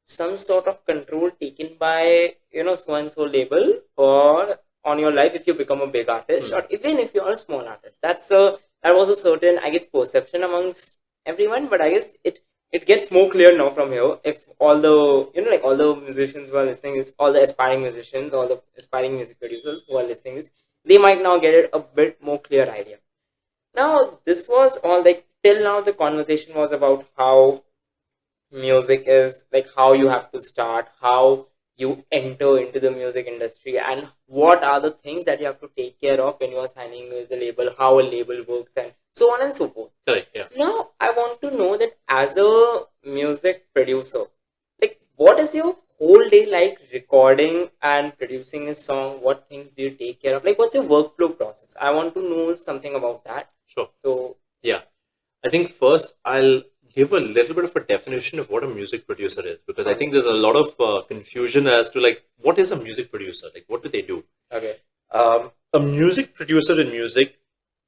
some sort of control taken by so and so label on your life if you become a big artist, or even if you are a small artist. That was a certain, I guess, perception amongst everyone, but I guess it gets more clear now from here. If all the all the musicians who are listening, is all the aspiring musicians, all the aspiring music producers who are listening, is they might now get it a bit more clear idea. Now, this was all, like, till now the conversation was about how music is, like, how you have to start, how you enter into the music industry, and what are the things that you have to take care of when you are signing with the label, how a label works, and so on and so forth. Correct, yeah. Now, I want to know that as a music producer, like, what is your whole day like recording and producing a song? What things do you take care of? Like, what's your workflow process? I want to know something about that. Sure. So, yeah. I think first I'll give a little bit of a definition of what a music producer is, because I think there's a lot of confusion as to, like, what is a music producer? Like, what do they do? Okay. A music producer in music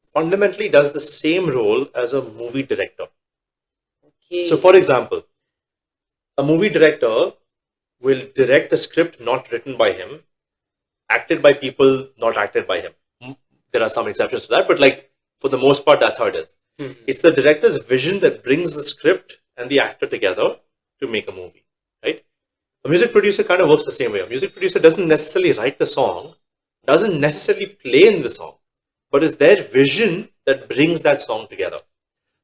fundamentally does the same role as a movie director. Okay. So, for example, a movie director will direct a script not written by him, acted by people not acted by him. There are some exceptions to that, but, like, for the most part, that's how it is. Mm-hmm. It's the director's vision that brings the script and the actor together to make a movie, right? A music producer kind of works the same way. A music producer doesn't necessarily write the song, doesn't necessarily play in the song, but it's their vision that brings that song together.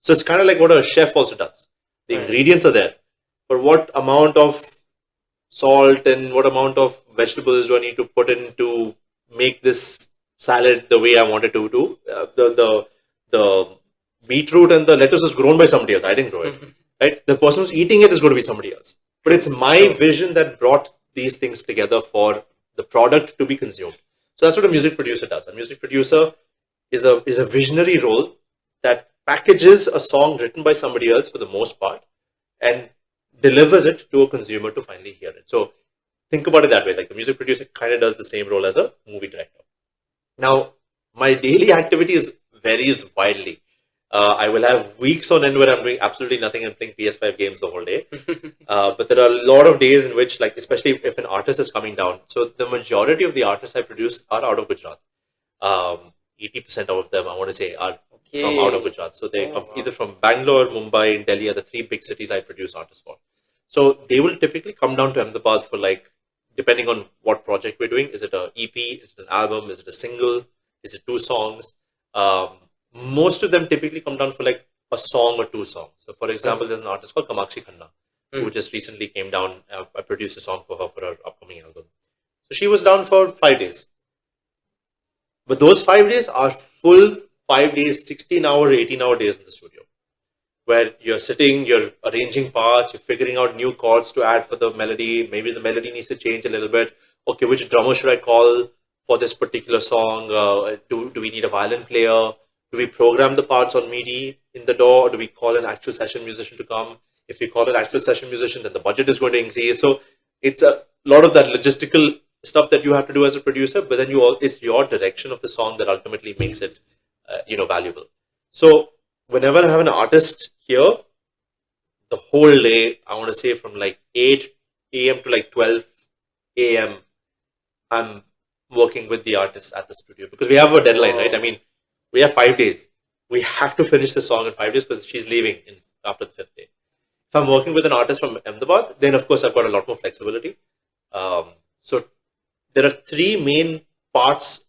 So it's kind of like what a chef also does. The ingredients are there, but what amount of salt and what amount of vegetables do I need to put in to make this salad the way I wanted to do? The beetroot and the lettuce was grown by somebody else. I didn't grow it. Right? The person who's eating it is going to be somebody else. But it's my vision that brought these things together for the product to be consumed. So that's what a music producer does. A music producer is a visionary role that packages a song written by somebody else for the most part and delivers it to a consumer to finally hear it. So think about it that way. Like, the music producer kind of does the same role as a movie director. Now, my daily activities varies wildly. I will have weeks on end where I'm doing absolutely nothing and playing PS5 games the whole day. But there are a lot of days in which, like, especially if an artist is coming down. So the majority of the artists I produce are out of Gujarat. 80% of them, I want to say, are from out of Gujarat. So they come either from Bangalore, Mumbai, and Delhi are the three big cities I produce artists for. So they will typically come down to Ahmedabad for, like, depending on what project we're doing. Is it an EP? Is it an album? Is it a single? Is it 2 songs? Most of them typically come down for, like, a song or 2 songs. So, for example, there's an artist called Kamakshi Khanna who just recently came down. I produced a song for her upcoming album. So she was down for 5 days. But those 5 days are full 5 days, 16-hour, 18-hour days in the studio, where you're sitting, you're arranging parts, you're figuring out new chords to add for the melody. Maybe the melody needs to change a little bit. Okay, which drummer should I call for this particular song? Do we need a violin player? Do we program the parts on MIDI in the DAW, or do we call an actual session musician to come? If we call an actual session musician, then the budget is going to increase. So it's a lot of that logistical stuff that you have to do as a producer, but then it's your direction of the song that ultimately makes it valuable. So whenever I have an artist here, the whole day, I want to say from like 8 a.m. to like 12 a.m., I'm working with the artist at the studio, because we have a deadline, right? I mean, we have 5 days. We have to finish the song in 5 days because she's leaving after the 5th day. If I'm working with an artist from Ahmedabad, then of course I've got a lot more flexibility. So there are 3 main parts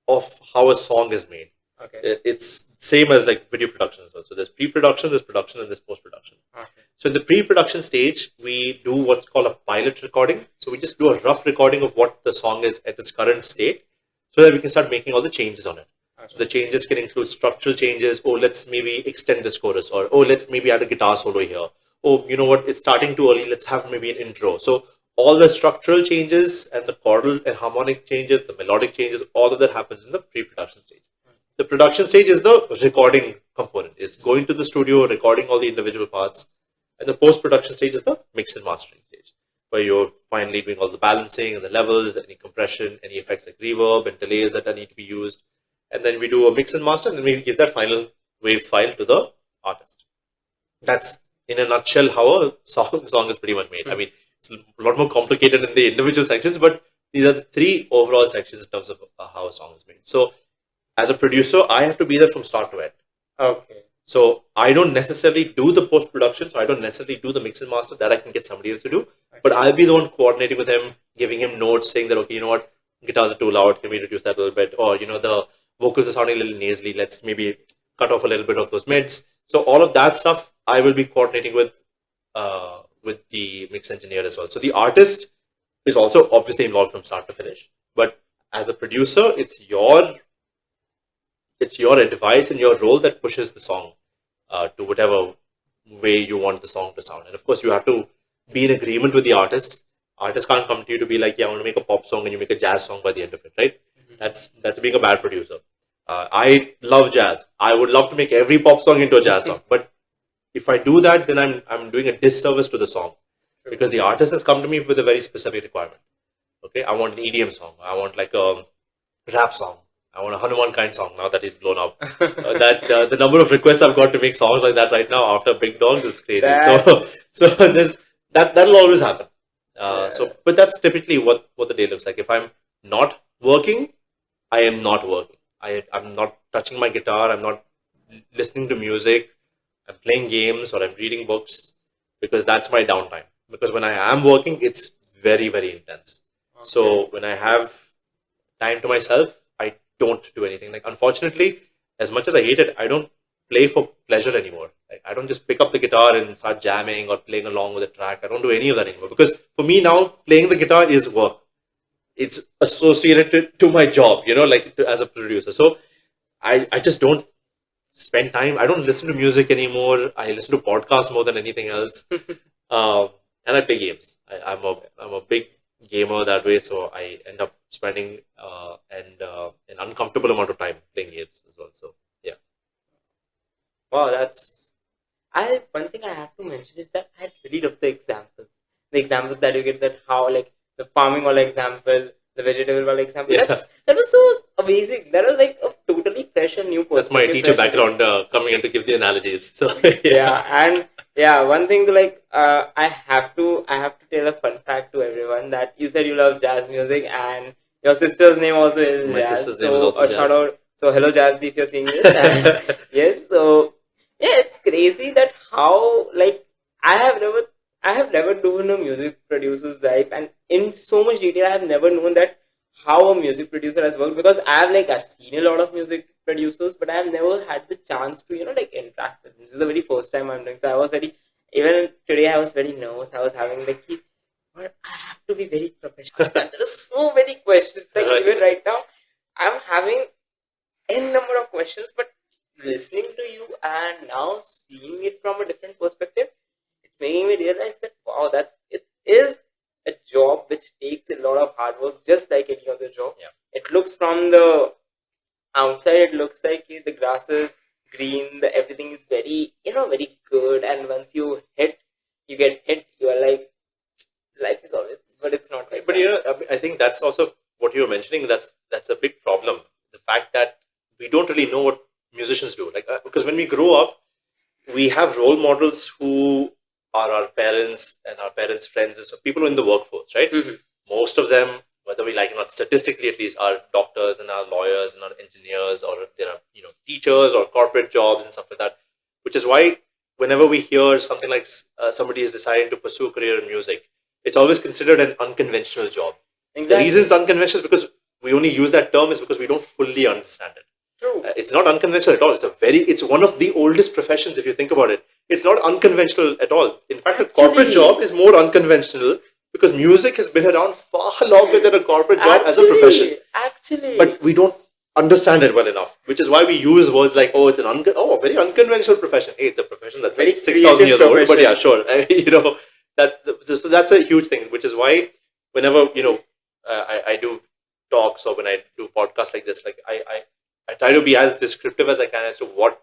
of how a song is made. Okay. It's same as like video production as well. So there's pre-production, there's production, and there's post-production. Okay. So in the pre-production stage, we do what's called a pilot recording. So we just do a rough recording of what the song is at its current state, so that we can start making all the changes on it. So the changes can include structural changes. Oh, let's maybe extend this chorus, or oh, let's maybe add a guitar solo here, oh, you know what, it's starting too early, let's have maybe an intro. So all the structural changes and the chordal and harmonic changes, the melodic changes, all of that happens in the pre-production stage. The production stage is the recording component. It's going to the studio, recording all the individual parts. And the post-production stage is the mix and mastering stage, where you're finally doing all the balancing and the levels, any compression, any effects like reverb and delays that need to be used. And then we do a mix and master, and then we give that final wave file to the artist. That's, in a nutshell, how a song is pretty much made. I mean, it's a lot more complicated in the individual sections, but these are the three overall sections in terms of how a song is made. So, as a producer, I have to be there from start to end. Okay. So, I don't necessarily do the post-production, so I don't necessarily do the mix and master. That I can get somebody else to do. Okay. But I'll be the one coordinating with him, giving him notes, saying that, okay, you know what, guitars are too loud, can we reduce that a little bit? Or, you know, the vocals are sounding a little nasally, let's maybe cut off a little bit of those mids. So all of that stuff I will be coordinating with the mix engineer as well. So the artist is also obviously involved from start to finish. But as a producer, it's your advice and your role that pushes the song to whatever way you want the song to sound. And of course, you have to be in agreement with the artist. Artists can't come to you to be like, yeah, I want to make a pop song, and you make a jazz song by the end of it, right? Mm-hmm. That's being a bad producer. I love jazz. I would love to make every pop song into a jazz song. But if I do that, then I'm doing a disservice to the song. Because the artist has come to me with a very specific requirement. Okay, I want an EDM song. I want like a rap song. I want a Hanuman kind song now that he's blown up. The number of requests I've got to make songs like that right now after Big Dogs is crazy. So that'll always happen. But that's typically what the day looks like. If I'm not working, I am not working. I'm not touching my guitar. I'm not listening to music. I'm playing games or I'm reading books, because that's my downtime. Because when I am working, it's very, very intense. Okay. So when I have time to myself, I don't do anything. Like, unfortunately, as much as I hate it, I don't play for pleasure anymore. Like, I don't just pick up the guitar and start jamming or playing along with a track. I don't do any of that anymore. Because for me now, playing the guitar is work. It's associated to my job, you know, like as a producer. So I just don't spend time. I don't listen to music anymore. I listen to podcasts more than anything else. And I play games. I'm a big gamer that way. So I end up spending an uncomfortable amount of time playing games as well. So yeah. Wow, one thing I have to mention is that I really love the examples. The examples that you get, that how, like, the farming wall example, the vegetable wall example. Yeah. That was so amazing. That was like a totally fresh and new perspective. That's my teacher background coming in to give the analogies. So one thing to, like, I have to tell a fun fact to everyone, that you said you love jazz music and your sister's name also is my jazz. Sister's name is also jazz. Shout out. So hello Jazz, if you're seeing this. And yes, so yeah, it's crazy that how, like, I have never known a music producer's life, and in so much detail I have never known that how a music producer has worked, because I've seen a lot of music producers, but I have never had the chance to, interact with them. This is the very first time I'm doing, so I was even today I was very nervous. I was having but I have to be very professional. There are so many questions, even right now I'm having n number of questions, but listening to you and now seeing it from a different perspective, it's making me realize that, wow, it is a job which takes a lot of hard work, just like any other job. Yeah. It looks from the outside, it looks like the grass is green, everything is very, very good, and once you get hit, you are like, life is always, but it's not like but that. I think that's also what you were mentioning. That's a big problem. The fact that we don't really know what musicians do, because when we grow up, we have role models who are our parents and our parents' friends, and so people in the workforce, right? Mm-hmm. Most of them, whether we like it or not, statistically at least, are doctors and are lawyers and are engineers, or there are teachers or corporate jobs and stuff like that. Which is why whenever we hear something like somebody is deciding to pursue a career in music, it's always considered an unconventional job. Exactly. The reason it's unconventional is because we only use that term is because we don't fully understand it. True. It's not unconventional at all. It's one of the oldest professions if you think about it. It's not unconventional at all. In fact, a corporate job is more unconventional because music has been around far longer than a corporate job as a profession. Actually. But we don't understand it well enough, which is why we use words like, oh, it's a very unconventional profession. Hey, it's a profession that's Very like 6,000 creative years old, but profession. yeah, sure. So that's a huge thing, which is why whenever, I do talks or when I do podcasts like this, like I try to be as descriptive as I can as to what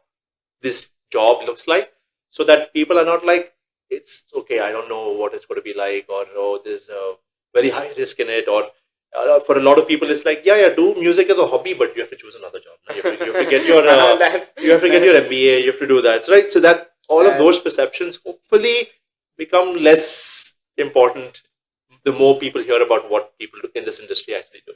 this job looks like, so that people are not like, it's okay, I don't know what it's going to be like, or oh, there's a very high risk in it, or for a lot of people it's like, yeah, do music as a hobby, but you have to choose another job. No? You have to get your you have to get your MBA, you have to do that, right? So that all of those perceptions hopefully become less important the more people hear about what people in this industry actually do.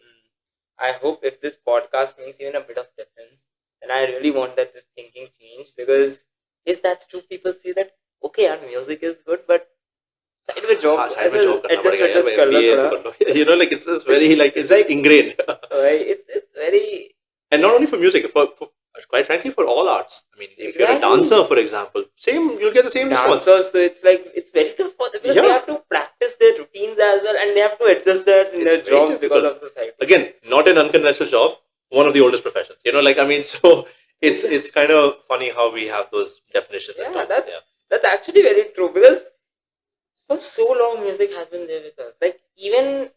I hope if this podcast makes even a bit of difference, then I really want that this thinking change, because yes, that's true. People see that okay, our music is good, but side में job, Side में job करना adjust पड़ेगा कर लो MBA थोड़ा. तो कर लो. Like it's just very like it's like- ingrained. Right? It's very, And not only for music, for quite frankly, for all arts. I mean, if you're a Exactly. dancer, for example, you'll get the same response. dancers, so it's like it's very tough for them because they Yeah. have to practice their routines as well, and they have to adjust that in It's their very jobs difficult. because of society. Again, not an unconventional job, one of the oldest professions. So it's kind of funny how we have those definitions. and Yeah, terms. that's actually very true, because for so long music has been there with us. Like even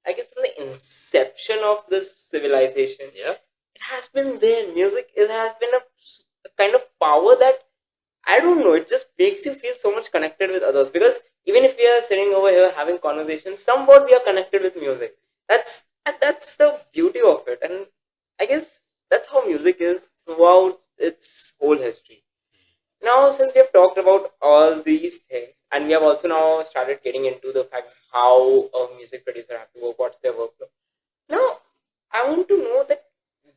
I guess from the inception of this civilization, Yeah. it has been there. Music has been a kind of power that I don't know. It just makes you feel so much connected with others, because even if we are sitting over here having conversations, somewhat we are connected with music. That's the beauty of it, and I guess that's how music is throughout its whole history. Now, since we have talked about all these things, and we have also now started getting into the fact how a music producer have to work, what's their workflow. Now, I want to know that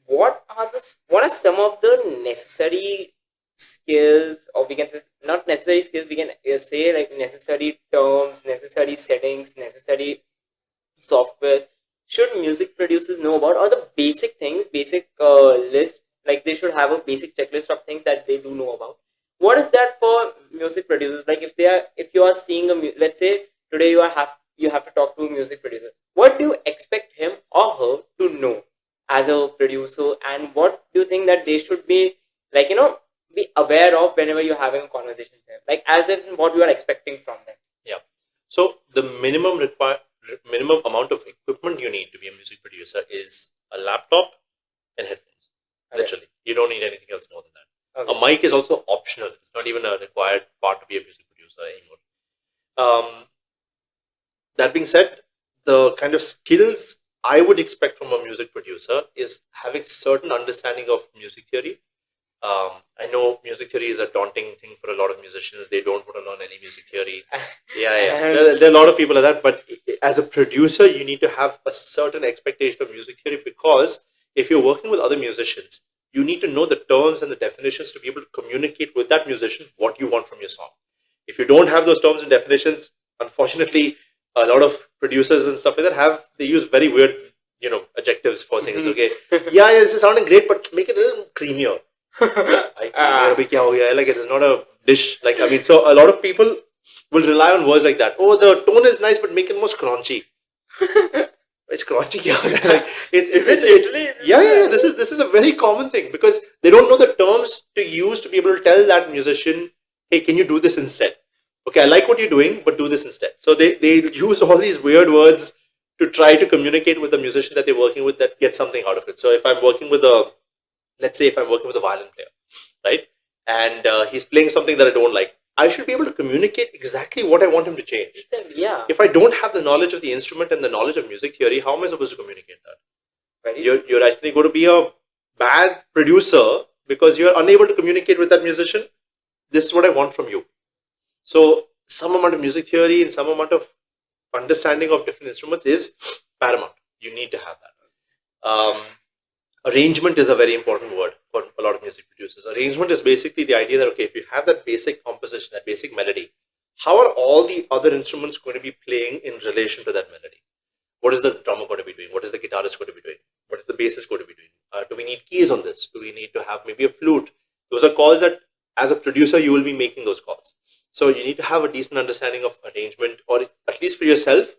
what are some of the necessary skills, or we can say not necessary skills, we can say like necessary terms, necessary settings, necessary softwares should music producers know about, or the basic things, basic list, like they should have a basic checklist of things that they do know about. What is that for music producers? Like if you are seeing let's say today you have to talk to a music producer, what do you expect him or her to know as a producer, and what do you think that they should be like be aware of whenever you're having a conversation with them, like as in what you are expecting from them? Yeah. So the minimum amount of equipment you need to be a music producer is a laptop and headphones. Okay. Literally, you don't need anything else more than that. Okay. A mic is also optional. It's not even a required part to be a music producer anymore. That being said, the kind of skills I would expect from a music producer is having certain understanding of music theory. I know music theory is a daunting thing for a lot of musicians. They don't want to learn any music theory. Yeah. There are a lot of people like that. But as a producer, you need to have a certain expectation of music theory, because if you're working with other musicians, you need to know the terms and the definitions to be able to communicate with that musician what you want from your song. If you don't have those terms and definitions, unfortunately, a lot of producers and stuff like that they use very weird, adjectives for things. Okay, yeah, this is sounding great, but make it a little creamier. Like it is not a dish. Like so a lot of people will rely on words like that. Oh, the tone is nice, but make it more scrunchy. It's crunchy. Like yeah. This is a very common thing, because they don't know the terms to use to be able to tell that musician, hey, can you do this instead? Okay, I like what you're doing, but do this instead. So they use all these weird words to try to communicate with the musician that they're working with, that get something out of it. So if I'm working with let's say if I'm working with a violin player, right, and he's playing something that I don't like, I should be able to communicate exactly what I want him to change. Yeah. If I don't have the knowledge of the instrument and the knowledge of music theory, how am I supposed to communicate that? You're actually going to be a bad producer because you're unable to communicate with that musician. This is what I want from you. So some amount of music theory and some amount of understanding of different instruments is paramount. You need to have that. Arrangement is a very important word for a lot of music producers. Arrangement is basically the idea that, okay, if you have that basic composition, that basic melody, how are all the other instruments going to be playing in relation to that melody? What is the drummer going to be doing? What is the guitarist going to be doing? What is the bassist going to be doing? Do we need keys on this? Do we need to have maybe a flute? Those are calls that, as a producer, you will be making those calls. So you need to have a decent understanding of arrangement, or at least for yourself,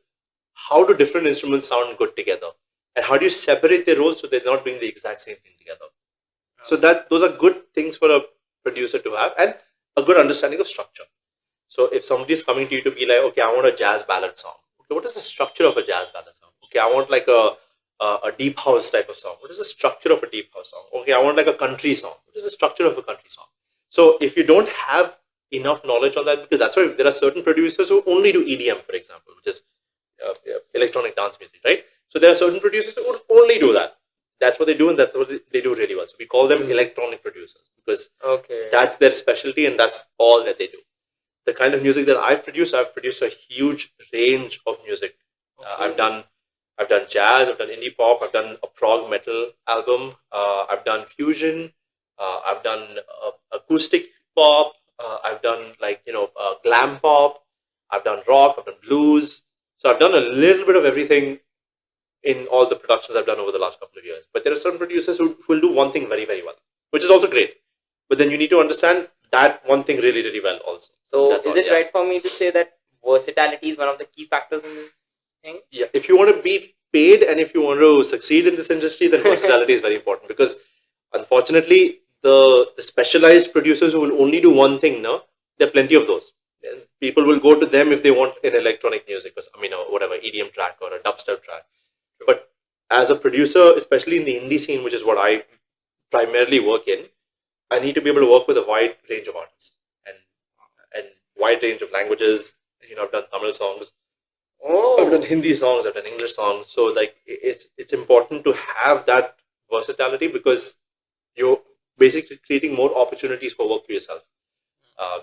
how do different instruments sound good together? and how do you separate their roles so they're not doing the exact same thing together. So those are good things for a producer to have, and a good understanding of structure. So if somebody is coming to you to be like, okay, I want a jazz ballad song. Okay, what is the structure of a jazz ballad song? Okay, I want like a deep house type of song. What is the structure of a deep house song? Okay, I want like a country song. What is the structure of a country song? So if you don't have enough knowledge on that, because that's why there are certain producers who only do EDM, for example, which is electronic dance music, right? So there are certain producers who would only do that. That's what they do, and that's what they do really well. So we call them electronic producers because that's their specialty and that's all that they do. The kind of music that I've produced a huge range of music. I've done jazz, I've done indie pop, I've done a prog metal album, I've done fusion, I've done acoustic pop, I've done glam pop, I've done rock, I've done blues. So I've done a little bit of everything in all the productions I've done over the last couple of years. But there are some producers who will do one thing very, very well, which is also great. But then you need to understand that one thing really, really well also. So is it right for me to say that versatility is one of the key factors in this thing? Yeah. If you want to be paid and if you want to succeed in this industry, then versatility is very important, because unfortunately, the specialized producers who will only do one thing, there are plenty of those. And people will go to them if they want an electronic music, or whatever, EDM track or a dubstep track. But as a producer, especially in the indie scene, which is what I primarily work in, I need to be able to work with a wide range of artists and wide range of languages. I've done Tamil songs, I've done Hindi songs, I've done English songs. So it's important to have that versatility, because you're basically creating more opportunities for work for yourself.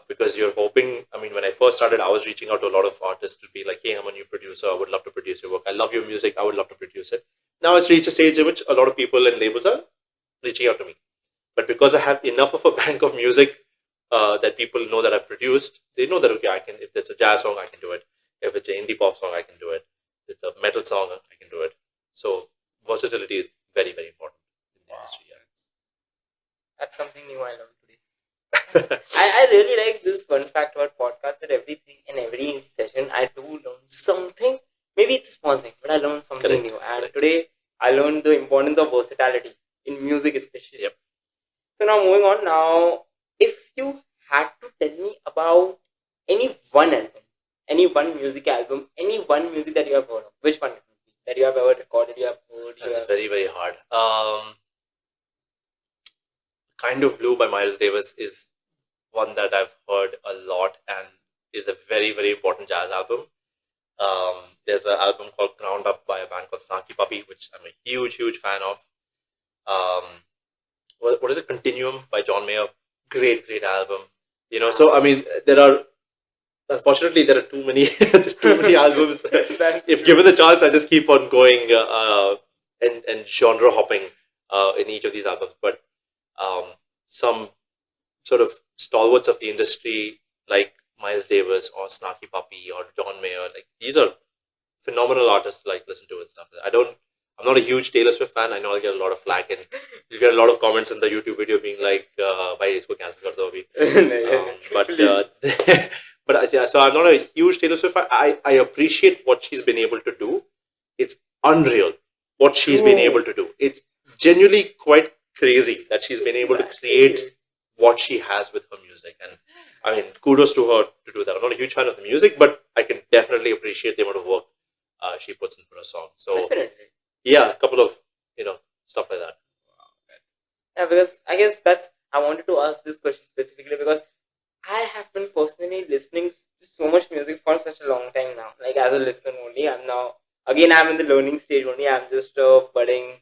Because you're hoping, when I first started, I was reaching out to a lot of artists to be like, hey, I'm a new producer, I would love to produce your work. I love your music, I would love to produce it. Now it's reached a stage in which a lot of people and labels are reaching out to me. But because I have enough of a bank of music that people know that I've produced, they know that, okay, I can, if it's a jazz song, I can do it. If it's an indie pop song, I can do it. If it's a metal song, I can do it. So versatility is very, very important in the industry. Yeah. That's something new I learned today. I really like this fun fact about podcasts, that everything in every session I do learn something. Maybe it's a small thing, but I learned something new. And today I learned the importance of versatility in music especially. Yep. So now moving on, now if you had to tell me about any one album, any one music album, any one music that you have heard of, which one it would be? That you have ever recorded, you have heard? That's very, very hard. Kind of Blue by Miles Davis is one that I've heard a lot and is a very, very important jazz album. There's an album called Ground Up by a band called Snarky Puppy, which I'm a huge, huge fan of. What is it? Continuum by John Mayer. Great, great album. So unfortunately, there are too many albums. If given the chance, I just keep on going and genre hopping in each of these albums. But some sort of stalwarts of the industry like Miles Davis or Snarky Puppy or John Mayer, like these are phenomenal artists to listen to and stuff. I'm not a huge Taylor Swift fan. I know I'll get a lot of flack and you'll get a lot of comments in the YouTube video being like, "Bhai, isko cancel kar do abhi." But yeah, so I'm not a huge Taylor Swift fan. I appreciate what she's been able to do. It's unreal what she's been able to do. It's genuinely quite crazy that she's been able to create what she has with her music, and kudos to her to do that. I'm not a huge fan of the music, but I can definitely appreciate the amount of work she puts in for a song. So yeah, a couple of stuff like that. Yeah, because I guess I wanted to ask this question specifically because I have been personally listening to so much music for such a long time now. Like as a listener only, I'm in the learning stage only. I'm just budding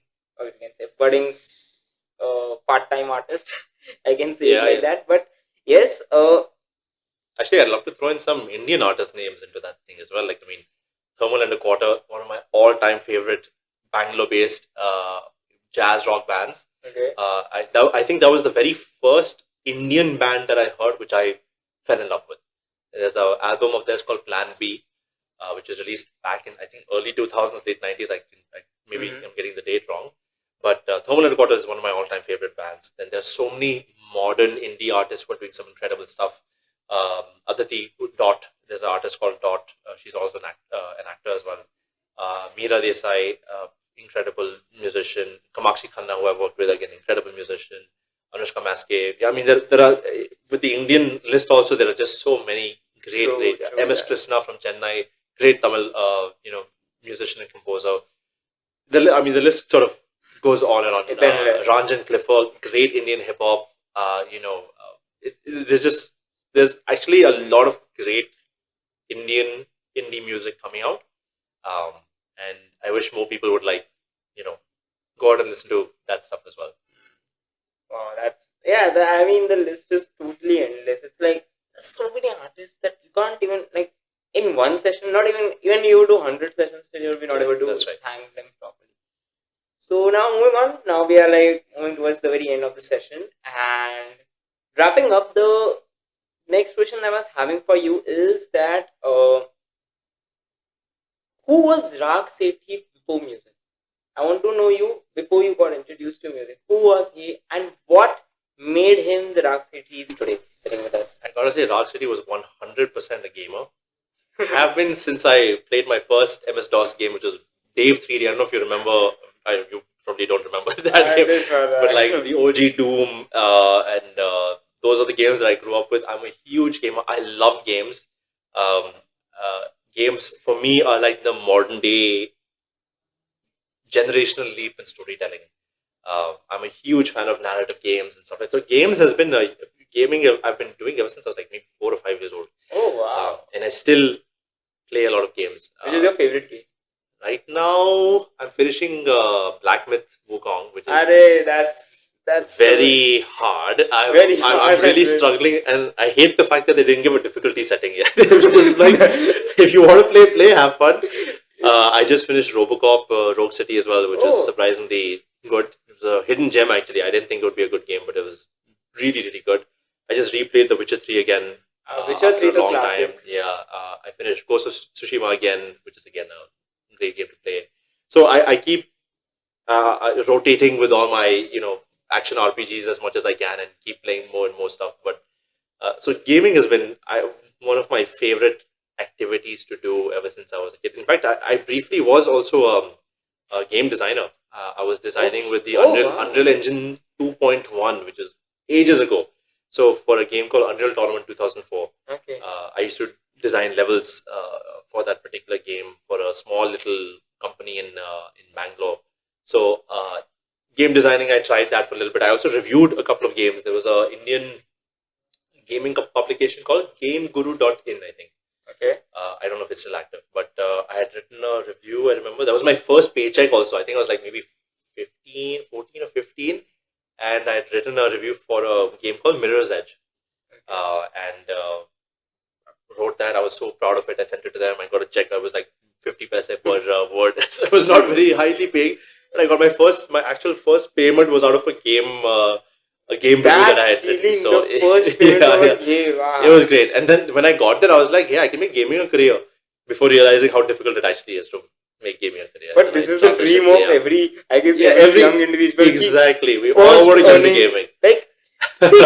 part-time artist. I can say that. But yes, actually, I'd love to throw in some Indian artist names into that thing as well. Thermal and a Quarter, one of my all-time favorite Bangalore-based jazz rock bands. Okay. I think that was the very first Indian band that I heard, which I fell in love with. There's an album of theirs called Plan B, which was released back in, I think, early 2000s, late 90s. I'm getting the date wrong. But Thermal and a Quarter is one of my all-time favorite bands. Then there's so many modern indie artists who are doing some incredible stuff. Aditi Dot, there's an artist called Dot. She's also an actor as well. Meera Desai, incredible musician. Kamakshi Khanna, who I've worked with, again, incredible musician. Anushka Maske. Yeah, I mean, there are, with the Indian list also, there are just so many great. MS Krishna from Chennai, great Tamil, musician and composer. The list sort of goes on and on. It's endless. Ranjan Clifford, great Indian hip hop. There's actually a lot of great Indian indie music coming out, and I wish more people would go out and listen to that stuff as well. Wow, the list is totally endless. It's like there's so many artists that you can't even in one session. Not even you do 100 sessions, still you'll be not able to thank them properly. So now moving on. Now we are moving towards the very end of the session and wrapping up. The next question I was having for you is that who was Raag Sethi before music? I want to know you before you got introduced to music. Who was he and what made him the Raag Sethi he is today sitting with us? I gotta say, Raag Sethi was 100% a gamer. Have been since I played my first MS-DOS game, which was Dave 3D. I don't know if you remember. You probably don't remember that game. But the OG Doom and those are the games that I grew up with. I'm a huge gamer. I love games. Games for me are like the modern day generational leap in storytelling. I'm a huge fan of narrative games and stuff like that. So games has been gaming I've been doing ever since I was maybe 4 or 5 years old. Oh wow! And I still play a lot of games. Which is your favorite game? Right now, I'm finishing Black Myth Wukong, which is that's very hard. I'm really struggling, and I hate the fact that they didn't give a difficulty setting yet. Just if you want to play, have fun. I just finished Robocop Raag Sethi as well, which was surprisingly good. It was a hidden gem, actually. I didn't think it would be a good game, but it was really good. I just replayed The Witcher 3 again. Witcher 3, after a long classic. time. Yeah, I finished Ghost of Tsushima again, which is again a great game to play. So I keep rotating with all my action RPGs as much as I can and keep playing more and more stuff. But so gaming has been one of my favorite activities to do ever since I was a kid. In fact, I briefly was also a game designer. I was designing with the Unreal Engine 2.1, which is ages ago. So for a game called Unreal Tournament 2004, I used to design levels for that particular game for a small little company in Bangalore. So game designing, I tried that for a little bit. I also reviewed a couple of games. There was an Indian gaming publication called GameGuru.in, I think. I don't know if it's still active, but I had written a review. I remember that was my first paycheck also. I think I was like maybe 14 or 15. And I had written a review for a game called Mirror's Edge. And wrote that. I was so proud of it. I sent it to them. I got a check. I was like 50 paise per word. So it was not very highly paying. But I got my actual first payment was out of a game review that I had written. So the first payment of a game. Wow. It was great. And then when I got there, I was like, I can make gaming a career. Before realizing how difficult it actually is to make gaming a career. But this is the dream of every young individual. Exactly. We all want to get into gaming.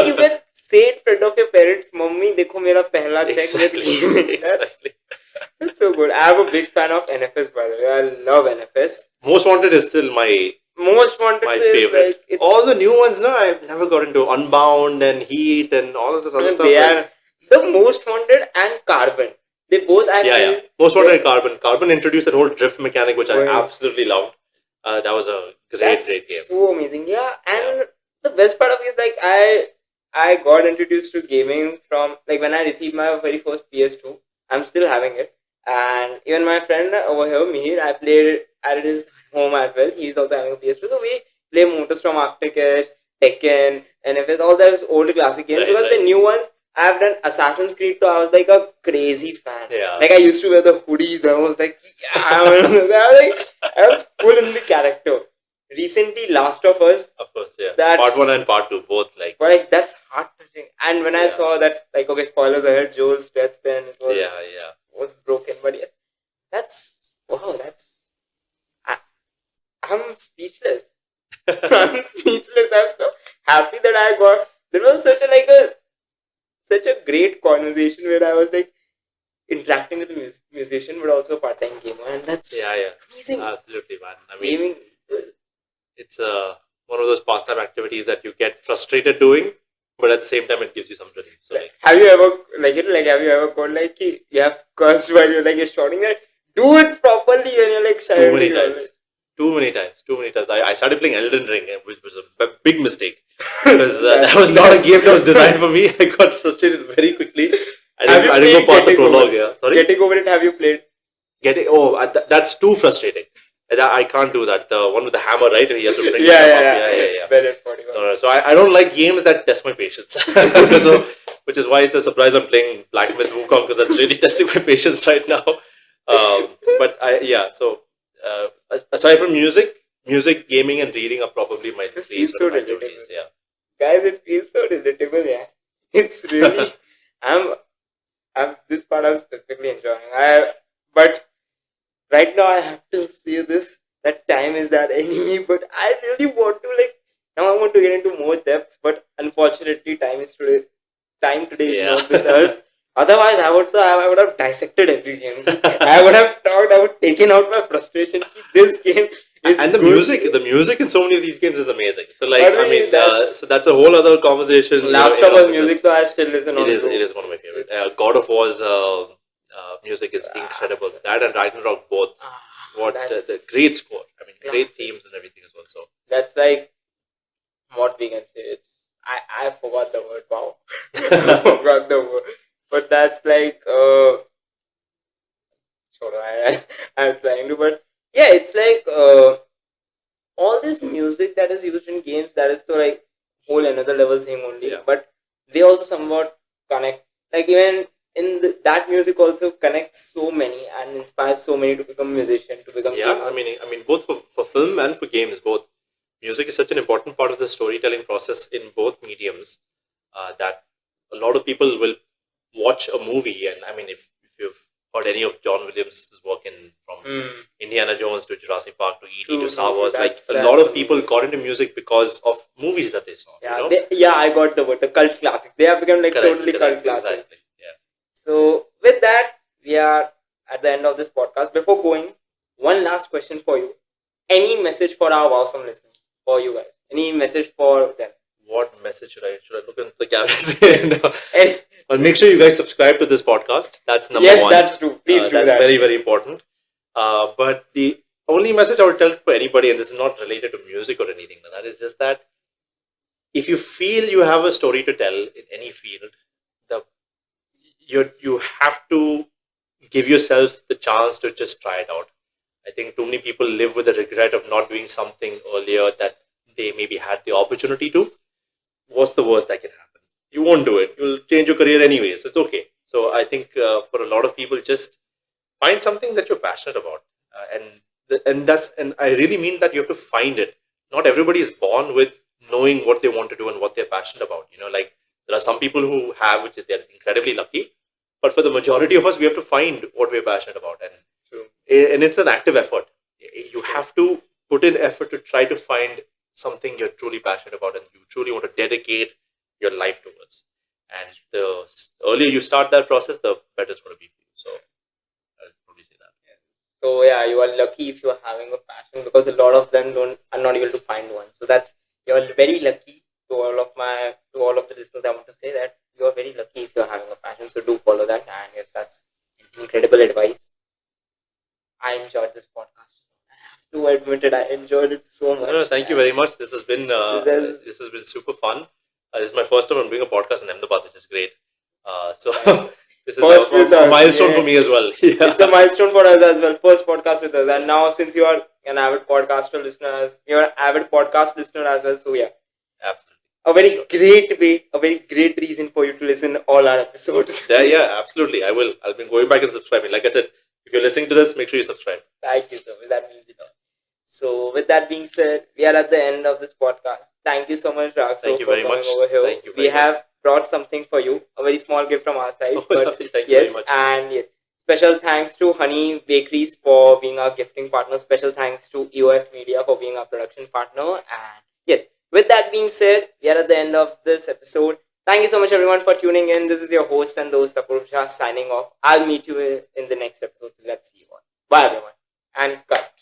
You can say in front of your parents, "Mummy, dekho mera pehla check with gaming." Exactly. That's so good. I am a big fan of NFS, by the way. I love NFS. Most Wanted is still my favorite. All the new ones, I've never got into Unbound and Heat and all of this other stuff. They are the Most Wanted and Carbon. They both actually... Most Wanted and Carbon. Carbon introduced that whole drift mechanic, which I absolutely loved. That was a great game. So amazing. Yeah, and the best part of it is I got introduced to gaming from when I received my very first PS2. I'm still having it. And even my friend over here, Mihir, I played it at his home as well. He's also having a PS2. So we play MotorStorm Arctic Edge, Tekken, NFS, all those old classic games. Because the new ones, I've done Assassin's Creed, so I was like a crazy fan. Yeah. I used to wear the hoodies. I was like, I was full in the character. Recently, Last of Us. Of course, yeah. Part 1 and Part 2, both But that's heart touching. And when I saw that, spoilers ahead, Joel's death, then it was was broken. But yes, I'm speechless. I'm speechless. I'm so happy that I got. There was such a great conversation where I was like, interacting with the musician, but also a part-time gamer, and that's amazing. Absolutely, man. I mean, Gaming. it's one of those pastime activities that you get frustrated doing, but at the same time, it gives you some relief. So, like, have you ever have you ever gone like you have cursed while you're shouting that? Do it properly, and you're like too many times. Too many times. I started playing Elden Ring, which was a big mistake because that was not a game that was designed for me. I got frustrated very quickly. I didn't go past the prologue. Yeah, sorry. Getting over it. Have you played? That's too frustrating. I can't do that. The one with the hammer, right? He has to bring himself up. No. So I don't like games that test my patience. So, which is why it's a surprise I'm playing Black Myth Wukong, because that's really testing my patience right now. So aside from music, gaming, and reading are probably my three sort of activities. Yeah, guys, it feels so relatable. Yeah, it's really. This part I'm specifically enjoying. But right now I have to say this. That time is that enemy. But I really want to now I want to get into more depths. But unfortunately, time today is not with us. Otherwise, I would have dissected every game. I would have taken out my frustration. This game is and the music in so many of these games is amazing. So so that's a whole other conversation. Last of Us music, though, I still listen. It is one of my favorite. God of War's music is incredible. That and Ragnarok both. The great score. I mean, great themes and everything as well. So that's like what we can say. It's I forgot the word. Wow, I forgot the word. But that's like I'm trying to, but yeah, it's like all this music that is used in games, that is to like whole another level thing only. Yeah. But they also somewhat connect. Like even in that music also connects so many and inspires so many to become musician, to become. Yeah, gamers. I mean, both for film and for games, both music is such an important part of the storytelling process in both mediums that a lot of people will watch a movie, and I mean, if you've heard any of John Williams' work from Indiana Jones to Jurassic Park to E.T. to Star Wars, a lot of people got into music because of movies that they saw. Yeah, I got the word, the cult classic. They have become totally cult classic. Exactly. Yeah. So with that, we are at the end of this podcast. Before going, one last question for you. Any message for our awesome listeners, for you guys? Any message for them? What message should I look into the camera? Well, make sure you guys subscribe to this podcast. That's number one. Yes, that's true. Please do that. That's very, very important. But the only message I would tell for anybody, and this is not related to music or anything, that is just that if you feel you have a story to tell in any field, you have to give yourself the chance to just try it out. I think too many people live with the regret of not doing something earlier that they maybe had the opportunity to. What's the worst that can happen? You won't do it. You'll change your career anyway, so it's okay. So I think for a lot of people, just find something that you're passionate about, and I really mean that you have to find it. Not everybody is born with knowing what they want to do and what they're passionate about. There are some people who have, which they're incredibly lucky, but for the majority of us, we have to find what we're passionate about, and it's an active effort. You have to put in effort to try to find something you're truly passionate about and you truly want to dedicate your life towards. And the earlier you start that process, the better it's going to be for you. So I'll probably say that. Yeah. So yeah, you are lucky if you are having a passion, because a lot of them are not able to find one. So you're very lucky. To all of the listeners, I want to say that you are very lucky if you are having a passion. So do follow that. And yes, that's incredible advice. I enjoyed this podcast. To admit it, I enjoyed it so much. No, thank you very much. This has been super fun. This is my first time I'm doing a podcast in Ahmedabad, which is great. This is a milestone for me as well. Yeah. It's a milestone for us as well. First podcast with us, and now since you are an avid podcast listener as well. So yeah, absolutely. A very great reason for you to listen all our episodes. Yeah, absolutely. I'll be going back and subscribing. Like I said, if you're listening to this, make sure you subscribe. Thank you so much. That means it all. So with that being said, we are at the end of this podcast. Thank you so much, Raag, for coming over here. Thank you we have brought something for you, a very small gift from our side. Thank you very much. And yes, special thanks to Honey Bakeries for being our gifting partner. Special thanks to EOF Media for being our production partner. And yes, with that being said, we are at the end of this episode. Thank you so much, everyone, for tuning in. This is your host and host, Apurv Shah, signing off. I'll meet you in the next episode. Let's see you all. Bye, everyone. And cut.